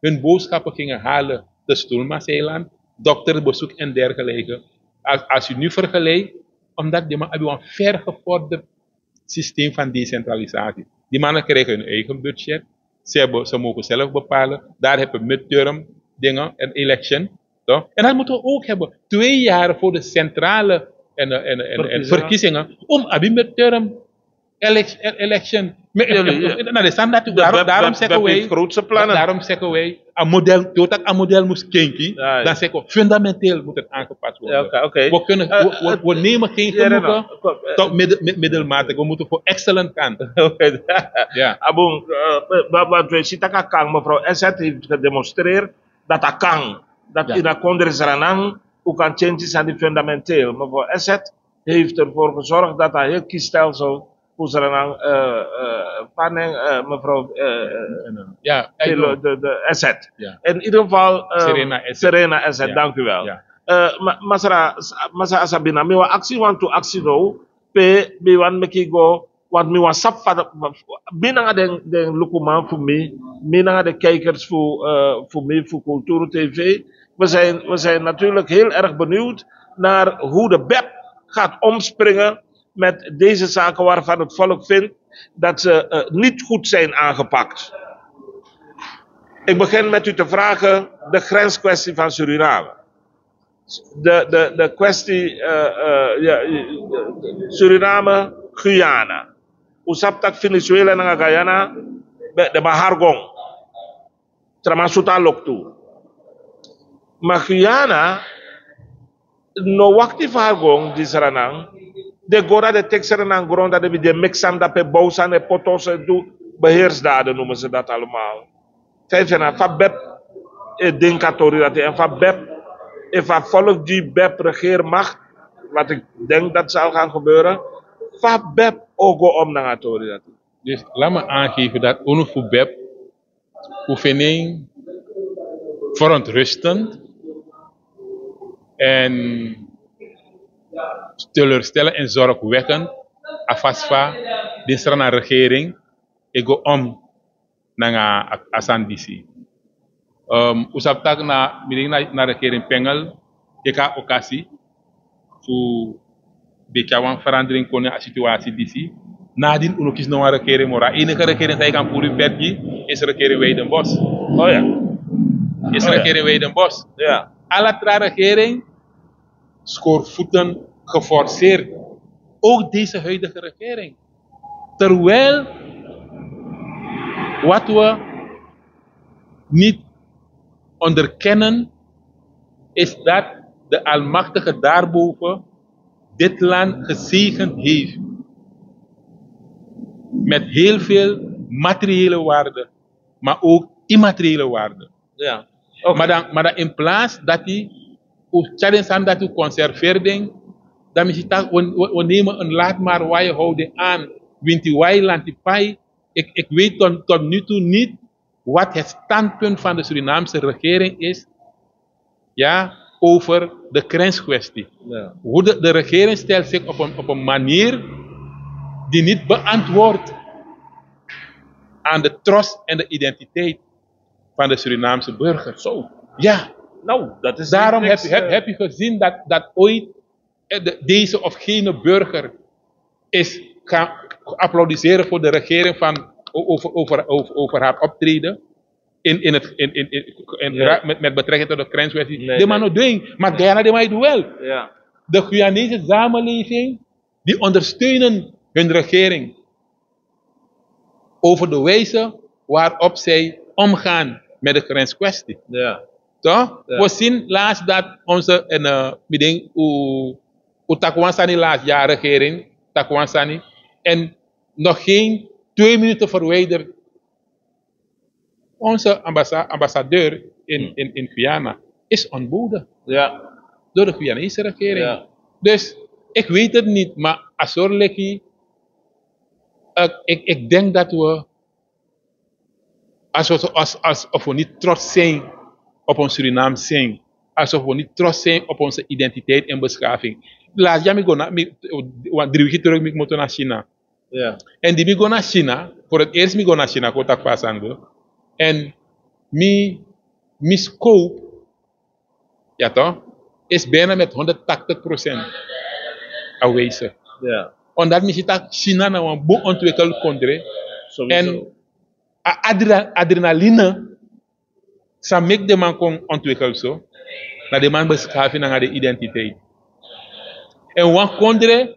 hun boodschappen gingen halen de Stoelmaas-eiland, dokterbezoek en dergelijke. Als u nu vergelijkt, omdat die mannen hebben een vergevorderd systeem van decentralisatie. Die mannen krijgen hun eigen budget, ze mogen zelf bepalen, daar hebben we midterm dingen, een election. Toch? En dat moeten we ook hebben. 2 jaar voor de centrale en verkiezingen om een midterm election. Daarom zeggen wij, een model moest kinky. Dan zeggen we, fundamenteel moet het aangepast worden. Okay. We nemen geen genoegen tot middelmatig. We moeten voor excellent gaan. Abong, wat we zien, mevrouw Esset heeft gedemonstreerd dat dat kan. Dat in de Kondresranang ook kan changes aan die fundamenteel. Mevrouw Esset heeft ervoor gezorgd dat dat heel kiesstelsel Kondresranang mevrouw de Esset. Ja. In ieder geval Serena Esset, ja. Dank u wel. Ja. Masra Asabina, mi wa actie want to actie no, pe mi wan meki go, want mi wa sap binnen de lokuman voor mij, binnen de kijkers voor mij, voor Cultuur TV. We zijn natuurlijk heel erg benieuwd naar hoe de BEP gaat omspringen met deze zaken waarvan het volk vindt dat ze niet goed zijn aangepakt. Ik begin met u te vragen de grenskwestie van Suriname. De kwestie Suriname-Guyana. Usaptak Venezuela en Guyana, de Mahargong. Tramasuta Loktu. Maar Guyana, no wakti Mahargong, die Saranang, de Gora de Texeranang grond, dat de mixam, dat de Bousan, de Potos, de beheersdaden noemen ze dat allemaal. Kijk je naar, van BEP, Dinkatori, dat en van BEP, en van volk die BEP regeermacht, wat ik denk dat zal gaan gebeuren, van BEP ook om naar Tori. Dus laat me aangeven dat ook voor BEP, oefening verontrustend en teleurstellend en zorgwekkend afasfa de strana regering ego om naar Asandisi. Usap tak na na regering Pengel eka okasi voor de verandering kon situatie disi. Nadien unokis no regering mora. Enige regering die kan voor u bedje is regering Weidenbos. Oh ja. Is regering Weidenbos. Ja. Alle regering schoorvoeten geforceerd. Ook deze huidige regering. Terwijl wat we niet onderkennen is dat de Almachtige daarboven dit land gezegend heeft. Met heel veel materiële waarde, maar ook immateriële waarde. Ja. Okay. Maar dan in plaats dat hij dat hij conserveert, dan is het we nemen een laat maar wij houden aan, wint die weiland die pai. Ik weet tot nu toe niet wat het standpunt van de Surinaamse regering is, ja, over de grenskwestie. Ja. Hoe de regering stelt zich op een manier die niet beantwoordt aan de trust en de identiteit van de Surinaamse burger. Zo. Ja. Nou, dat is daarom heb je gezien dat ooit deze of gene burger is gaan applaudisseren voor de regering over haar optreden. met betrekking tot de grenskwestie. Nee, De man nee. nog doen, maar Guyana de mij wel. Ja. De Guyanese samenleving, die ondersteunen hun regering over de wijze waarop zij omgaan met de grenskwestie. Ja. Toch? Ja. We zien laatst dat onze, Takwansani laatst jaar regering, Takwansani, en nog geen 2 minuten verwijderd onze ambassadeur in Guyana is ontboden Ja. door de Guyanese regering. Ja. Dus ik weet het niet, maar Azorleki, ik denk dat we, alsof we niet trots zijn op ons Suriname zijn, alsof we niet trots zijn op onze identiteit en beschaving. Laat jij me 3 weken terug ik moet naar China. Ja. En die go naar China, voor het eerst go naar China, ik tak pasango. En mi scope, ja toch, is bijna met 180% aanwezig. Ja. Omdat mi zit China nou een boek ontwikkeld country. En adrenaline, sa make de man kon ontwikkelen zo, na de man beschaving naar de identiteit. En wan country,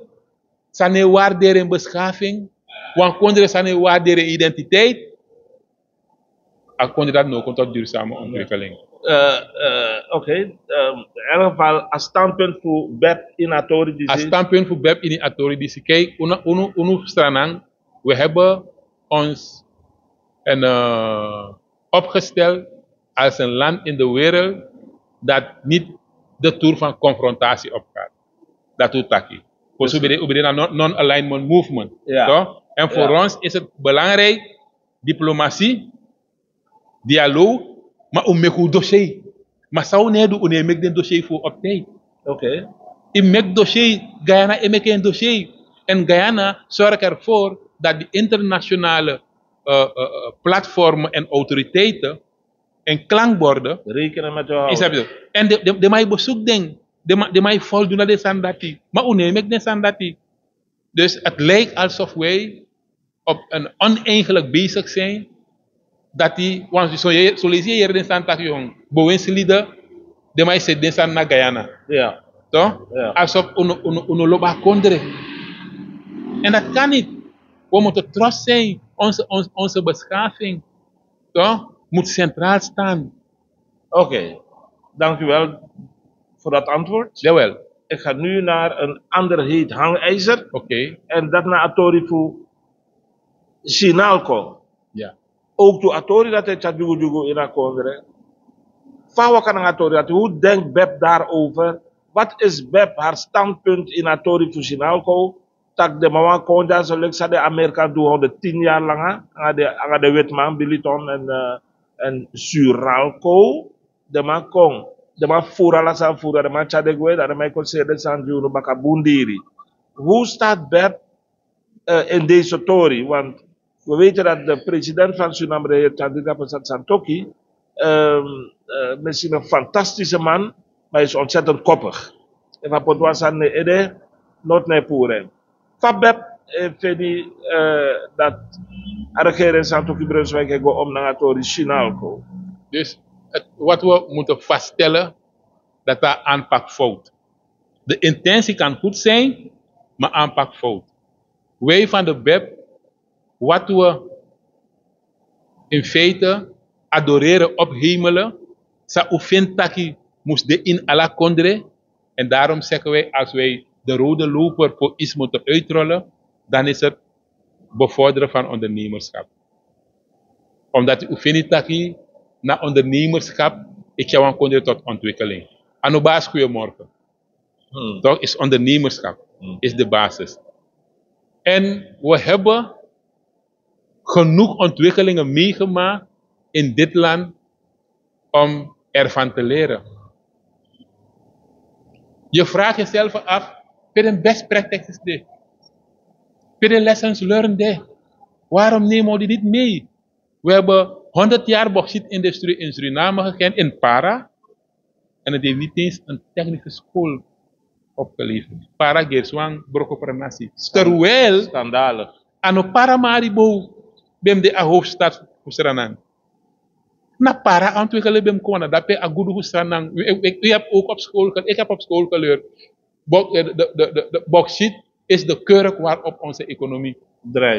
sa ne waarderen in beschaving, wan country sa ne waarderen in identiteit, a country dat no komt tot duurzame ontwikkeling. Oké. In elk geval, als standpunt voor BEP in Atori. Als standpunt voor BEP in Atori. Kijk, unu stranang, we hebben ons opgesteld als een land in de wereld dat niet de toer van confrontatie opgaat. Dat doet Taki. Dus we zijn een non-alignment movement. Ja. Toch? En voor ons is het belangrijk, diplomatie, dialoog, maar om een dossier. Maar zou niet doen, je maakt een dossier voor op tijd. Oké. Je maakt dossier, Guyana, je maakt een dossier. En Guyana zorgt ervoor dat die internationale platformen en autoriteiten en klankborden rekenen met jou. En de mij bezoek ding, de mij voldoen aan de sandati. Maar hoe maakt de sandati? Dus het lijkt alsof wij op een oneigenlijk bezig zijn. Dat die, want zo lees je hier in Santa Jong, bewindslieden, de mij zit in Santa Guyana. Ja. Toch? Ja. Alsof een loba kondre. En dat kan niet. We moeten trots zijn. Onze beschaving, toch? Moet centraal staan. Oké. Dank u wel voor dat antwoord. Jawel. Ik ga nu naar een ander heet hangijzer. Oké. En dat naar Atori voor Sinalco. Ja. Ook to Atori dat hij Chadjugu in Akondre. Fawa kan Atori dat. Hoe denkt BEP daarover? Wat is BEP haar standpunt in Atori voor Sinalco? Tak de mama konja zo leuk de Amerika doen 110 jaar lang aan de wetman Billiton en Suralco de man kon de man fura la san fura de man chadegwe de man concede san juno bakabundiri. Hoe staat BEP in deze story? Want we weten dat de president van Suriname, de heer Chandrika Prasad Santokhi, misschien een fantastische man, maar hij is ontzettend koppig. En van Potwasan ne ede, not ne pure. Van BEP vind ik dat de regering Santokhi Brunswijk gaat om naar het originalco. Dus wat we moeten vaststellen, dat de aanpak fout. De intentie kan goed zijn, maar aanpak fout. Wij van de BEP, wat we in feite adoreren, ophemelen, sa ufintaki moest de in alla kondre. En daarom zeggen wij, als wij de rode loper voor iets moeten uitrollen, dan is het bevorderen van ondernemerschap. Omdat de ufintaki naar ondernemerschap, ik ga een kondre tot ontwikkeling. Aan de basis, goedemorgen. Dat is ondernemerschap, is de basis. En we hebben genoeg ontwikkelingen meegemaakt in dit land om ervan te leren. Je vraagt jezelf af, wat een best practices dit? Wat een lessons learned? Waarom nemen we die niet mee? We hebben 100 jaar bauxietindustrie in Suriname gekend, in Para. En het heeft niet eens een technische school opgeleverd. Para Gerswang, Brokopranasi. Terwijl, Schandalig. aan Paramaribo, ben de hoofdstad van Suriname. Na para ontwikkelen bem kona, dat pe a goede hoesanang. U hebt ook op school, ik heb op school geleerd. De bauxiet is de kurk waarop onze economie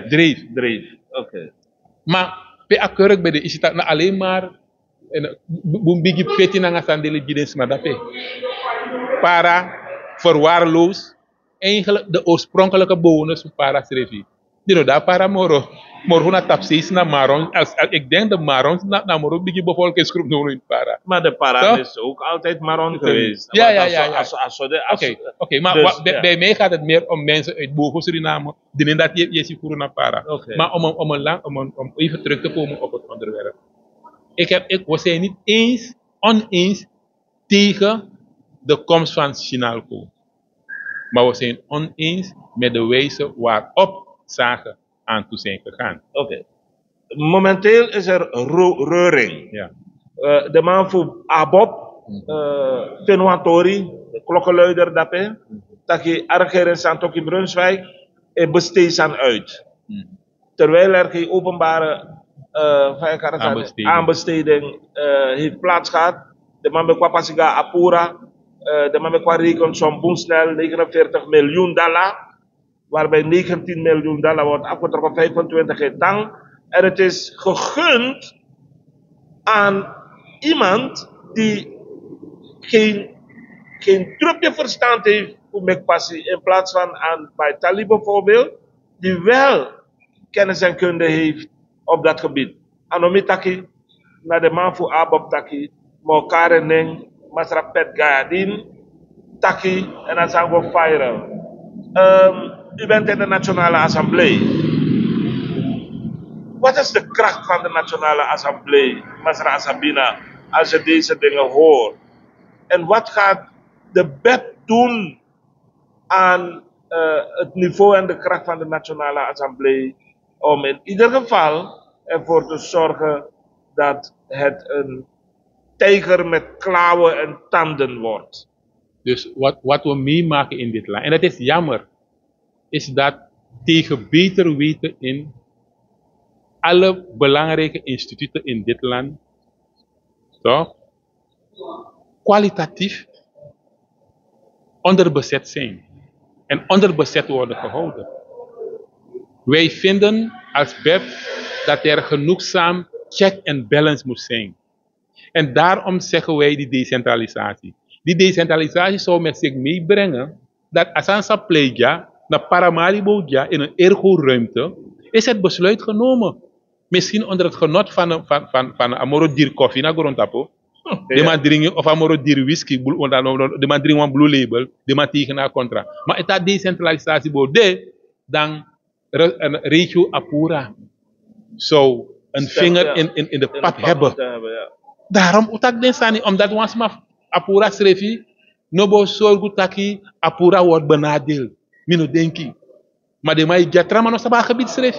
dreef. Oké. Maar pe a kurk bij de is het alleen maar een bigi peti na ngasandeli bidens maar dat pe. Para verwaarloos eigenlijk de oorspronkelijke bewoners van para schreef. Die daar para moro. Moro na tapsis na maron. Ik denk de marons na moro bigi bevolkingsgroep nog in para. Maar de para is ook altijd Maron geweest. Ja. Oké, maar Dus, bij mij gaat het meer om mensen uit Bogo Suriname. Die dat je ziet voor naar para. Oké. Maar om even terug te komen op het onderwerp. We zijn niet oneens tegen de komst van Sinalco. Maar we zijn oneens met de wijze waarop zaken aan toe zijn gegaan. Oké. Momenteel is er reuring. Ja. De man voor Abob, Tenuatori, de klokkenluider daarbij, dat je ergens aan Toki Brunswijk, besteedt aan uit. Terwijl er geen openbare aanbesteding heeft plaatsgehad. De man met Kwapasiga Apura, de man met Kwarikon zo'n boensnel $49 miljoen, waarbij $19 miljoen wordt afgetrokken 25 jaar lang. En het is gegund aan iemand die geen trupje verstand heeft hoe met passie, in plaats van aan bij Tali bijvoorbeeld, die wel kennis en kunde heeft op dat gebied. Anomitaki, naar de man voor Abob Taki, Mokare Neng, Masra Pet Gayadin, Taki, en dan zijn we fire. U bent in de Nationale Assemblée. Wat is de kracht van de Nationale Assemblée, Masra Sabina, als je deze dingen hoort? En wat gaat de BEP doen aan het niveau en de kracht van de Nationale Assemblée om in ieder geval ervoor te zorgen dat het een tijger met klauwen en tanden wordt? Dus wat we meemaken in dit land, en dat is jammer, is dat tegen beter weten in alle belangrijke instituten in dit land, toch, kwalitatief onderbezet zijn en onderbezet worden gehouden. Wij vinden als BEP dat er genoegzaam check and balance moet zijn. En daarom zeggen wij die decentralisatie. Die decentralisatie zou met zich meebrengen dat Asansa Pleja naar Paramaribo in een ergo-ruimte is het besluit genomen. Misschien onder het genot van Amoro Dir Koffie na Gorontapo. De man drinken of Amoro Dir Whisky, de man drinken een Blue Label, de man tegen een contra. Maar het dat decentralisatie bode, dan een regio Apura zou een vinger in de pap hebben. Daarom utak den sani, omdat we maar Apura schreef, nobo zorgu taki Apura wordt benadeeld. Mino denki. Maar de mij Jatra no sabah gebied schreef.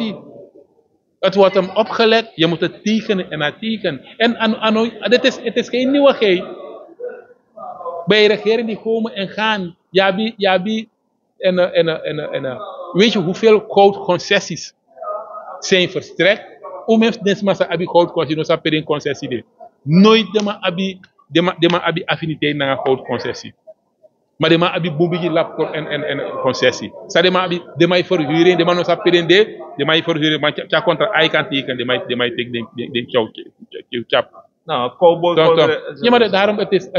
Het wordt hem opgelegd, je moet het tekenen en het tekenen. En het is geen nieuwigheid. Bij regering die komen en gaan. Jabi weet je hoeveel goudconcessies zijn verstrekt? Hoe mensen deze massa abi goudconcessie, no per concessie de. Nooit de ma abi affiniteit naar een goudconcessie. Maar de ma abi bombigi lap en concessie. Sa de ma abi de ma verhuren, de ma no sa per de ma verhuren, maar tja contra ai kan teken, de ma tek de chap. Nou, cowboy. Ja, maar daarom het is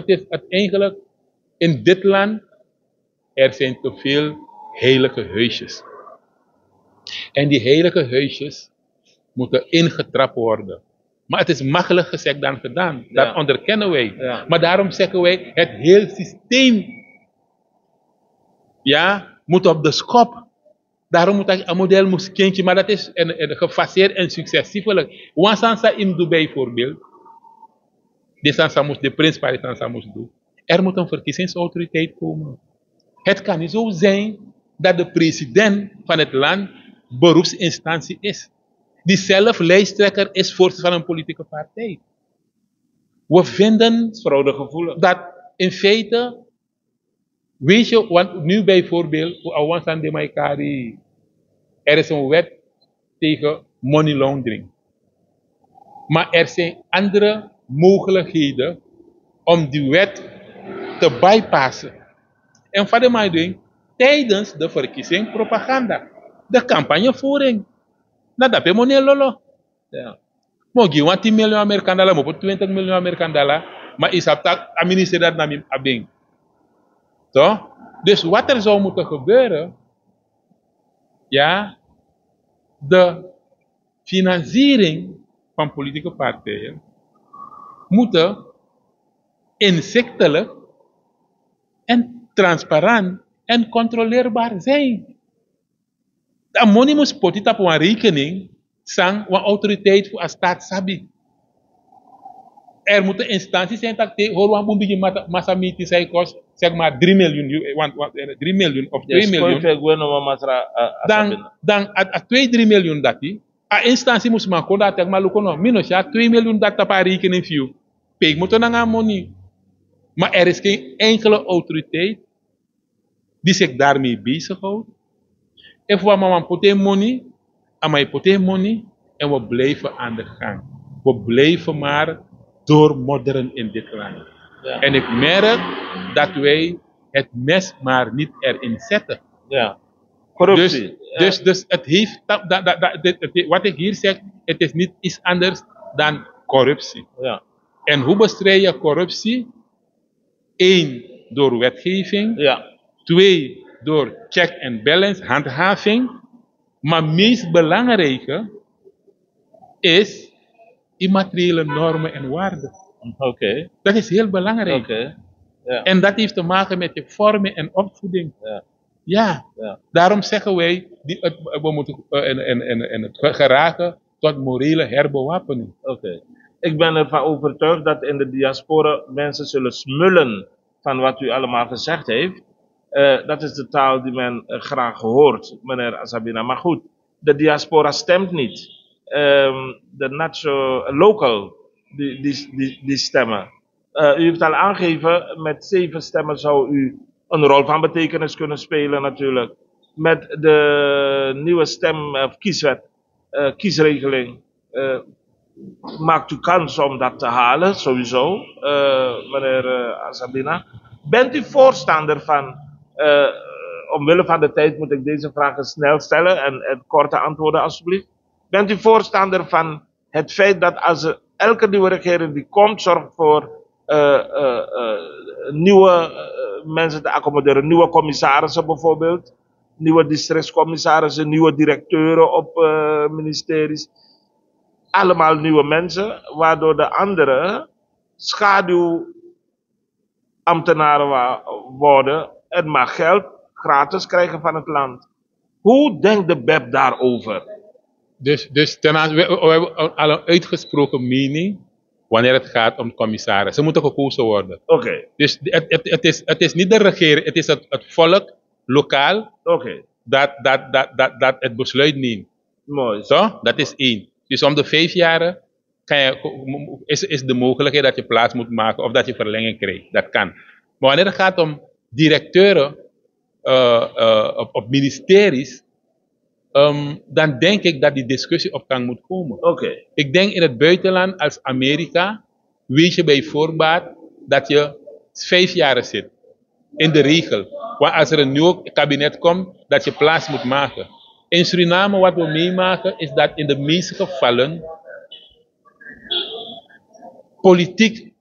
eigenlijk in dit land er zijn te veel heilige huisjes. En die heilige huisjes moeten ingetrapt worden. Maar het is makkelijk gezegd dan gedaan. Dat Ja. onderkennen wij. Ja. Maar daarom zeggen wij, het hele systeem moet op de schop. Daarom moet een model moest kindje, maar dat is een gefaseerd en successievelijk. Wansansa imdu bijvoorbeeld, de prins Parisansa moest doen. Er moet een verkiezingsautoriteit komen. Het kan niet zo zijn dat de president van het land beroepsinstantie is. Die zelf lijsttrekker is voorzitter van een politieke partij. We vinden dat in feite, weet je, want nu bijvoorbeeld, er is een wet tegen money laundering. Maar er zijn andere mogelijkheden om die wet te bypassen. En wat de mij doen? Tijdens de verkiezing propaganda. De campagnevoering. Nou, dat is money lolo. Ja. Maar je want 10 miljoen Amerikaan dollar, maar 20 miljoen Amerikaan dollar. Maar is dat administreer dat naar abing. Toch? Dus wat er zou moeten gebeuren, ja, de financiering van politieke partijen moeten inzichtelijk en transparant en controleerbaar zijn. De money moet poten op een rekening sang een autoriteit voor een staat sabi. Er moeten instanties zijn dat hoor een beetje massamiti zijn kost zeg maar 3 miljoen, want 3 miljoen of 2 miljoen. Dan 2-3 miljoen dat die. A instantie moest maar koda tek maar lukono minus ja 2 miljoen dat op een rekening view. Peek moet dan gaan money. Maar er is geen enkele autoriteit die zich daarmee bezighoudt. En voor mama pote money, amai pote money en we blijven aan de gang. We blijven maar doormodderen in dit land. Ja. En ik merk dat wij het mes maar niet erin zetten. Ja. Corruptie. Dus het heeft, wat ik hier zeg, het is niet iets anders dan corruptie. Ja. En hoe bestrijd je corruptie? 1, door wetgeving. Ja. 2, door check and balance, handhaving. Maar meest belangrijke is immateriële normen en waarden. Oké. Dat is heel belangrijk. Oké. Ja. En dat heeft te maken met je vorming en opvoeding. Ja. Ja. Ja. Daarom zeggen wij, we moeten het geraken tot morele herbewapening. Oké. Ik ben ervan overtuigd dat in de diaspora mensen zullen smullen van wat u allemaal gezegd heeft. Dat is de taal die men graag hoort, meneer Azabina. Maar goed, de diaspora stemt niet. De local, die stemmen. U heeft al aangegeven, met 7 stemmen zou u een rol van betekenis kunnen spelen natuurlijk. Met de nieuwe kieswet, kiesregeling, maakt u kans om dat te halen, sowieso, meneer Azabina. Bent u voorstander van, omwille van de tijd moet ik deze vragen snel stellen en korte antwoorden alsjeblieft. Bent u voorstander van het feit dat als elke nieuwe regering die komt, zorgt voor nieuwe mensen te accommoderen, nieuwe commissarissen bijvoorbeeld, nieuwe districtscommissarissen, nieuwe directeuren op ministeries, allemaal nieuwe mensen, waardoor de andere schaduwambtenaren worden en maar geld gratis krijgen van het land. Hoe denkt de BEP daarover? Dus we hebben al een uitgesproken mening wanneer het gaat om commissarissen. Ze moeten gekozen worden. Oké. Dus het is niet de regering, het is het volk lokaal dat het besluit neemt. Mooi. Zo? Dat is 1. Dus om de 5 jaar is de mogelijkheid dat je plaats moet maken of dat je verlenging krijgt. Dat kan. Maar wanneer het gaat om directeuren op ministeries, dan denk ik dat die discussie op gang moet komen. Oké. Ik denk in het buitenland als Amerika, weet je bij voorbaat dat je 5 jaar zit. In de regel. Want als er een nieuw kabinet komt, dat je plaats moet maken. In Suriname wat we meemaken is dat in de meeste gevallen politiek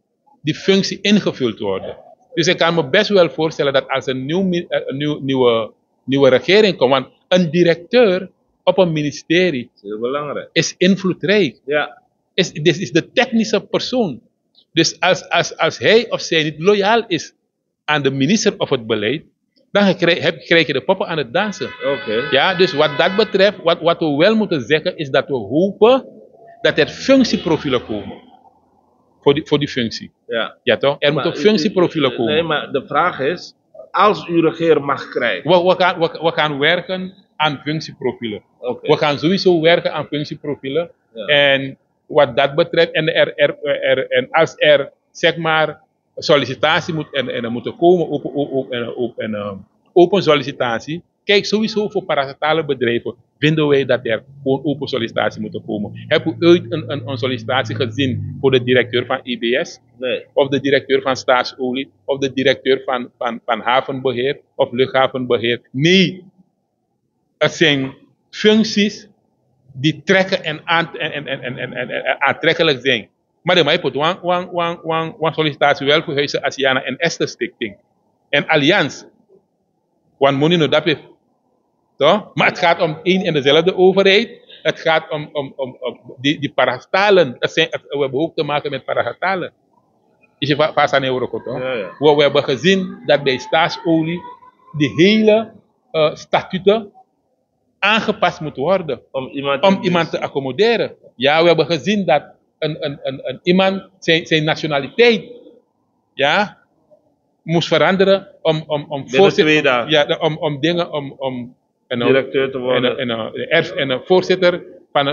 die functie ingevuld wordt. Dus ik kan me best wel voorstellen dat als een nieuwe regering komt, want een directeur op een ministerie heel belangrijk. Is invloedrijk. Ja. Dit is de technische persoon. Dus als hij of zij niet loyaal is aan de minister of het beleid, dan krijg je de poppen aan het dansen. Oké. Ja, dus wat dat betreft, wat we wel moeten zeggen, is dat we hopen dat er functieprofielen komen. Voor die functie. Ja. Ja toch? Er moeten functieprofielen komen. Nee, maar de vraag is, als u regeermacht krijgt. We gaan werken aan functieprofielen. Okay. We gaan sowieso werken aan functieprofielen. Ja. En wat dat betreft, en als er zeg maar sollicitatie moet en er moet komen, open sollicitatie, Kijk, sowieso voor parasitale bedrijven vinden wij dat er gewoon open sollicitatie moet komen. Heb u ooit een sollicitatie gezien voor de directeur van IBS? Nee. Of de directeur van Staatsolie? Of de directeur van havenbeheer? Of luchthavenbeheer? Nee. Het zijn functies die trekken en aantrekkelijk zijn. Maar de mij put een sollicitatie wel voor Huizen Asiana en Esther Stichting. En Allianz. Want money no dat toch? Maar het gaat om één en dezelfde overheid. Het gaat om die parasitalen. We hebben ook te maken met parasitalen. Is je vast aan Europa toch? Ja. We hebben gezien dat bij Staatsolie de hele statuten aangepast moeten worden. Om iemand te accommoderen. Ja, we hebben gezien dat een iemand zijn nationaliteit moest veranderen om voorzitter, ja, om dingen directeur te worden. En een voorzitter van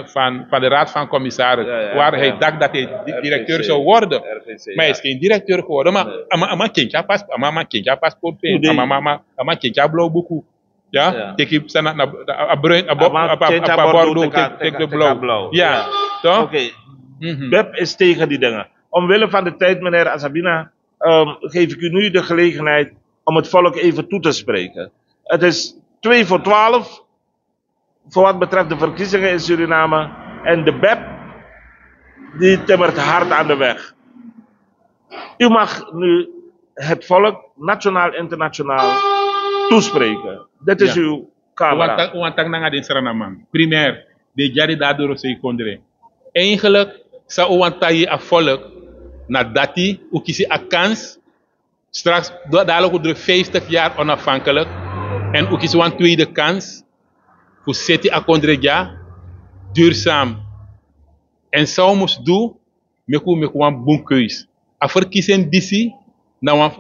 de Raad van Commissarissen. Waar hij dacht dat hij directeur RVC, zou worden. RVC, maar hij is geen directeur geworden. Maar kindje paspoort. Maar kindje blauwboek. Ja, tik je naar bruin, bordeaux, tik de blauw. Ja, toch? Oké. BEP is tegen die dingen. Omwille van de tijd, meneer Asabina, geef ik u nu de gelegenheid om het volk even toe te spreken. Het is 11:02 voor wat betreft de verkiezingen in Suriname. En de BEP, die timmert hard aan de weg. U mag nu het volk, nationaal, internationaal, toespreken. Dit is uw camera. Primair, de jari daardoor ze kondre. Eigenlijk zou wantaye a volk nadat hij ook is een kans straks dadelijk door 50 jaar onafhankelijk en ook is een tweede kans voor zeti a kondre duurzaam en zou moest doen met een boekkeus. A verkiezing disi,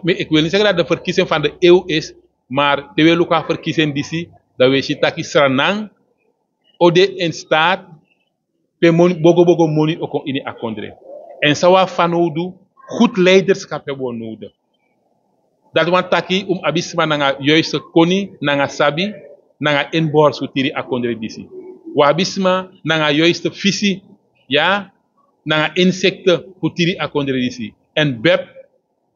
ik wil niet zeggen dat de verkiezing van de eeuw is, maar de wil ook een verkiezing disi dat we zien dat Sranang ode in staat pe bogo money ook in de akondre. En zou van nodig goed leiderschap hebben nodig. Dat want taki abisma nanga juiste koni nanga sabi nanga inboor sutiri akondre disi. Wa abisma nanga juiste visie nanga insecten putiri akondre disi. En BEP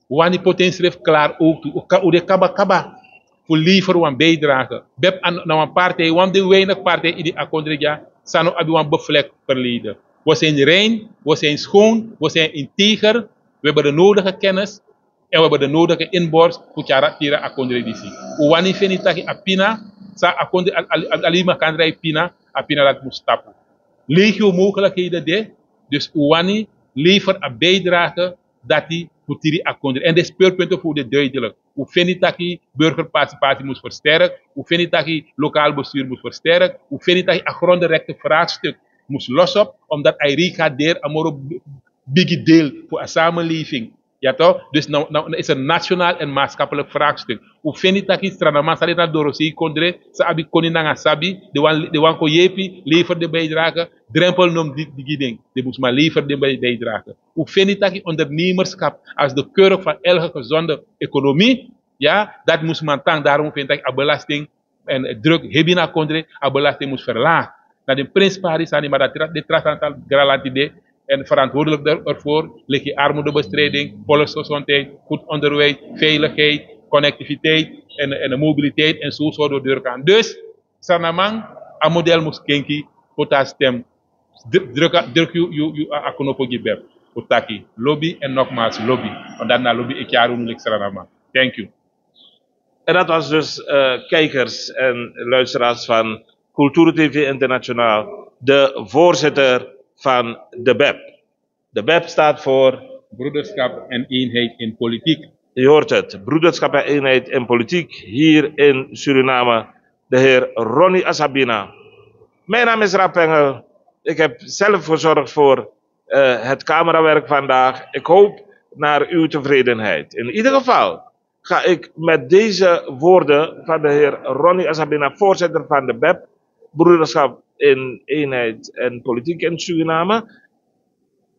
wani potentie klaar ook toe. O de kaba voor liever wan bijdragen. BEP aan een partij, want de weinig partij in die akondre sano abi wan bevlekt verleden. We zijn rein, we zijn schoon, we zijn integer, we hebben de nodige kennis en we hebben de nodige inborst voor tira akondredisi. Wani fenitaki apina, sa akondre alima kandrai pina, apina dat moet stappen. Legio mogelijkheden de, dus wani lever een bijdrage dat die voor tiri akondre. En de speurpunten voor de duidelijk. Hoe fenitaki burgerparticipatie moet versterken, hoe fenitaki lokaal bestuur moet versterken, hoe fenitaki agrondrechte vraagstuk moest los op, omdat hij regadeert een big deel voor een samenleving. Ja toch? Dus nou is een nationaal en maatschappelijk vraagstuk. Hoe vind je dat in Stranaman, zal je naar Dorosei Kondre, Sabi Koninanga Sabi, de Wanko Jepi, lever de bijdrage, drempel nom die ding, die moest maar lever de bijdrage. Hoe vind je dat in ondernemerschap, als de keurig van elke gezonde economie, dat moest man tang, daarom vind ik dat belasting en druk hebina Kondre, belasting moest verlagen. Dat de prins Paris aan maar dat de transnationaal gralantide en verantwoordelijk ervoor ligt je armoedebestrijding, volksgezondheid, goed onderwijs, veiligheid, connectiviteit en mobiliteit en zo door de deur gaan. Dus, Sanamang, een model moest kijken, voor dat stem, druk je akkonopo gebeb, voor taki, lobby en nogmaals lobby, want dan lobby ik jaren moeilijk Sanamang. Thank you. En dat was dus kijkers en luisteraars van Cultuur TV Internationaal, de voorzitter van de BEP. De BEP staat voor Broederschap en Eenheid in Politiek. Je hoort het, Broederschap en Eenheid in Politiek, hier in Suriname, de heer Ronnie Asabina. Mijn naam is Rap Engel. Ik heb zelf gezorgd voor het camerawerk vandaag. Ik hoop naar uw tevredenheid. In ieder geval ga ik met deze woorden van de heer Ronnie Asabina, voorzitter van de BEP, Broederschap in Eenheid en Politiek in Suriname,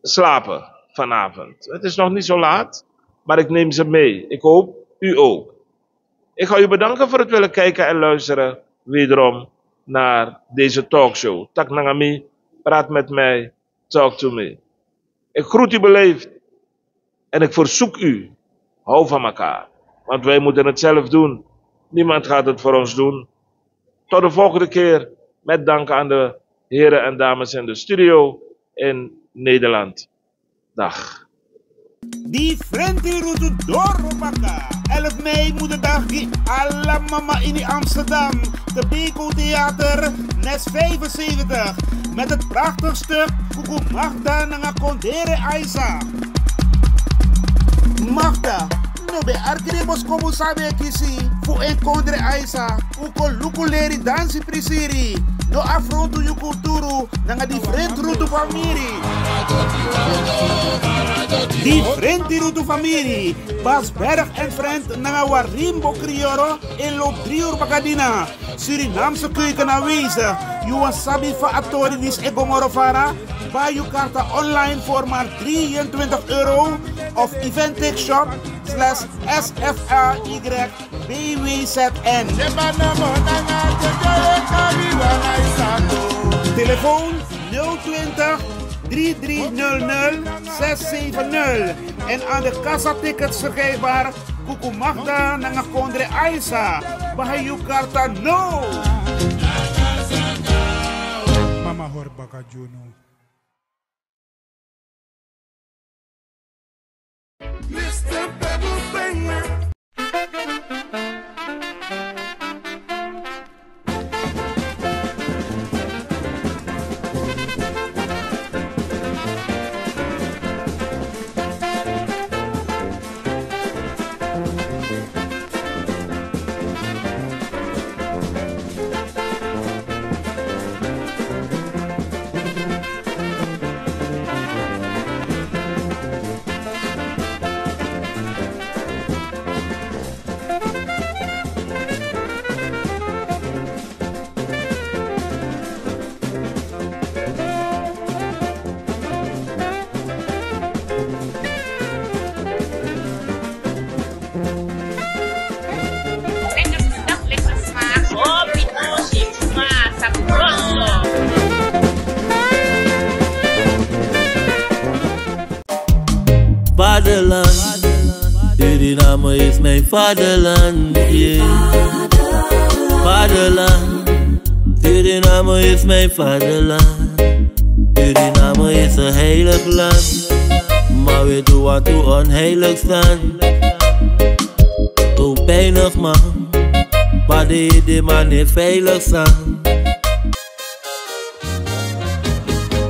slapen vanavond. Het is nog niet zo laat, maar ik neem ze mee. Ik hoop u ook. Ik ga u bedanken voor het willen kijken en luisteren. wederom naar deze talkshow. Tak Nangami, praat met mij, talk to me. Ik groet u beleefd en ik verzoek u, hou van elkaar. Want wij moeten het zelf doen. Niemand gaat het voor ons doen. Tot de volgende keer, met dank aan de heren en dames in de studio in Nederland. Dag. Die Frenti Route door Robaka. 11 mei moederdag die alla mama in Amsterdam. De Beko Theater, Nes 75. Met het prachtig stuk Kuku Magda Nanga Kondere Aisa. Magda, no be arkirebos komu sabe kisi. Fu en Kondere Aisa. Uko lukuleri dansi prisiri. No afrontu yu kulturu. Nanga di Frenti Route famiri. Die Frenti Route familie, Bas Berg en Friend na Warimbo Crioro in loop 3 uur Bagadina. Surinaamse keuken aanwezig. Juan Sabi van Atoridis en Gomorovara. Buy je kaarten online voor maar €23 of eventixshop/SFRYBWZN. Telefoon 020 3300 670 en aan de kassa-tickets verkrijgbaar Kuku Magda Nanga Kondre Aisa. Bahayu Karta no! Mama Horbaka Juno. Mr. Pebble Banger. Vaderland, Suriname is mijn vaderland, yeah. Vaderland, Suriname is mijn vaderland. Suriname is een heilig land, maar we doen wat we onheilig staan. Zo pijnig man, maar de man niet veilig staan.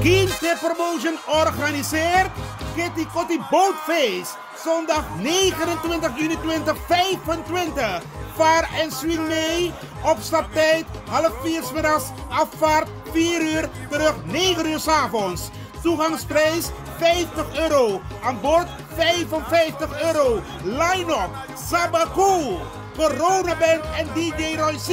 Kinte Promotion organiseert Kitty Kotti Boatface. Zondag 29 juni 2025. Vaar en swing mee. Opstaptijd 3:30 's middags. Afvaart 4 uur. Terug 9 uur 's avonds. Toegangsprijs €50. Aan boord €55. Line-up Sabaku, Corona Band en DJ Roy C.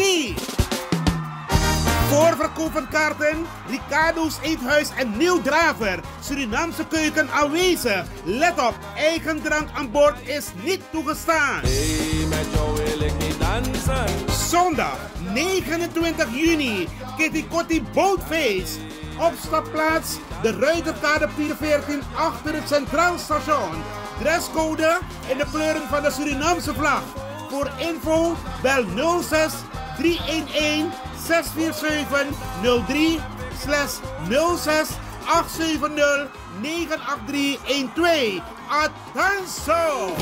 Voorverkoop van kaarten, Ricardo's Eethuis en Nieuw Draver. Surinaamse keuken aanwezig. Let op, eigen drank aan boord is niet toegestaan. Hey, met jou wil ik niet dansen. Zondag 29 juni, Kitty Kotti Boatface. Opstapplaats, de Ruiterkade 414 achter het Centraal Station. Dresscode in de kleuren van de Surinaamse vlag. Voor info bel 06 311 64703/06 870 98312. Attenzo!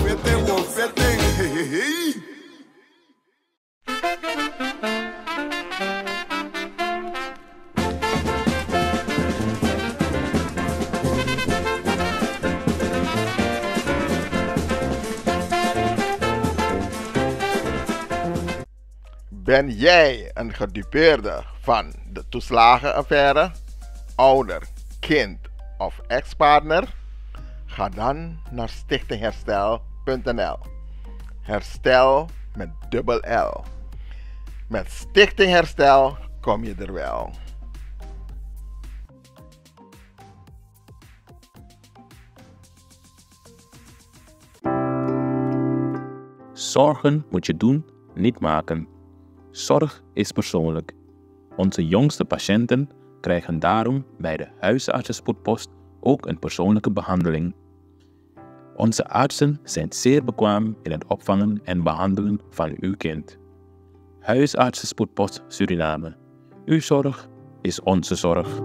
Ben jij een gedupeerde van de toeslagenaffaire, ouder, kind of ex-partner? Ga dan naar stichtingherstel.nl. Herstel met dubbel L. Met Stichting Herstel kom je er wel. Zorgen moet je doen, niet maken. Zorg is persoonlijk. Onze jongste patiënten krijgen daarom bij de huisartsenspoedpost ook een persoonlijke behandeling. Onze artsen zijn zeer bekwaam in het opvangen en behandelen van uw kind. Huisartsenspoedpost Suriname. Uw zorg is onze zorg.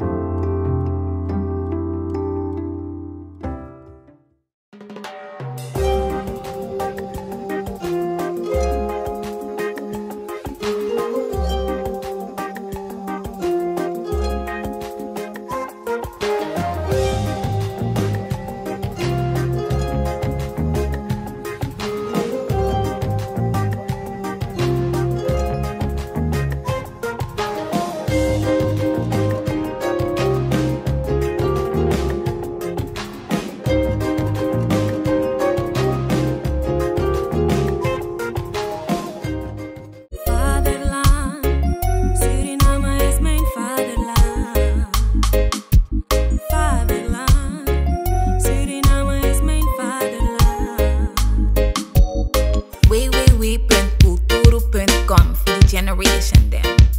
www.culturo.com for the generation then.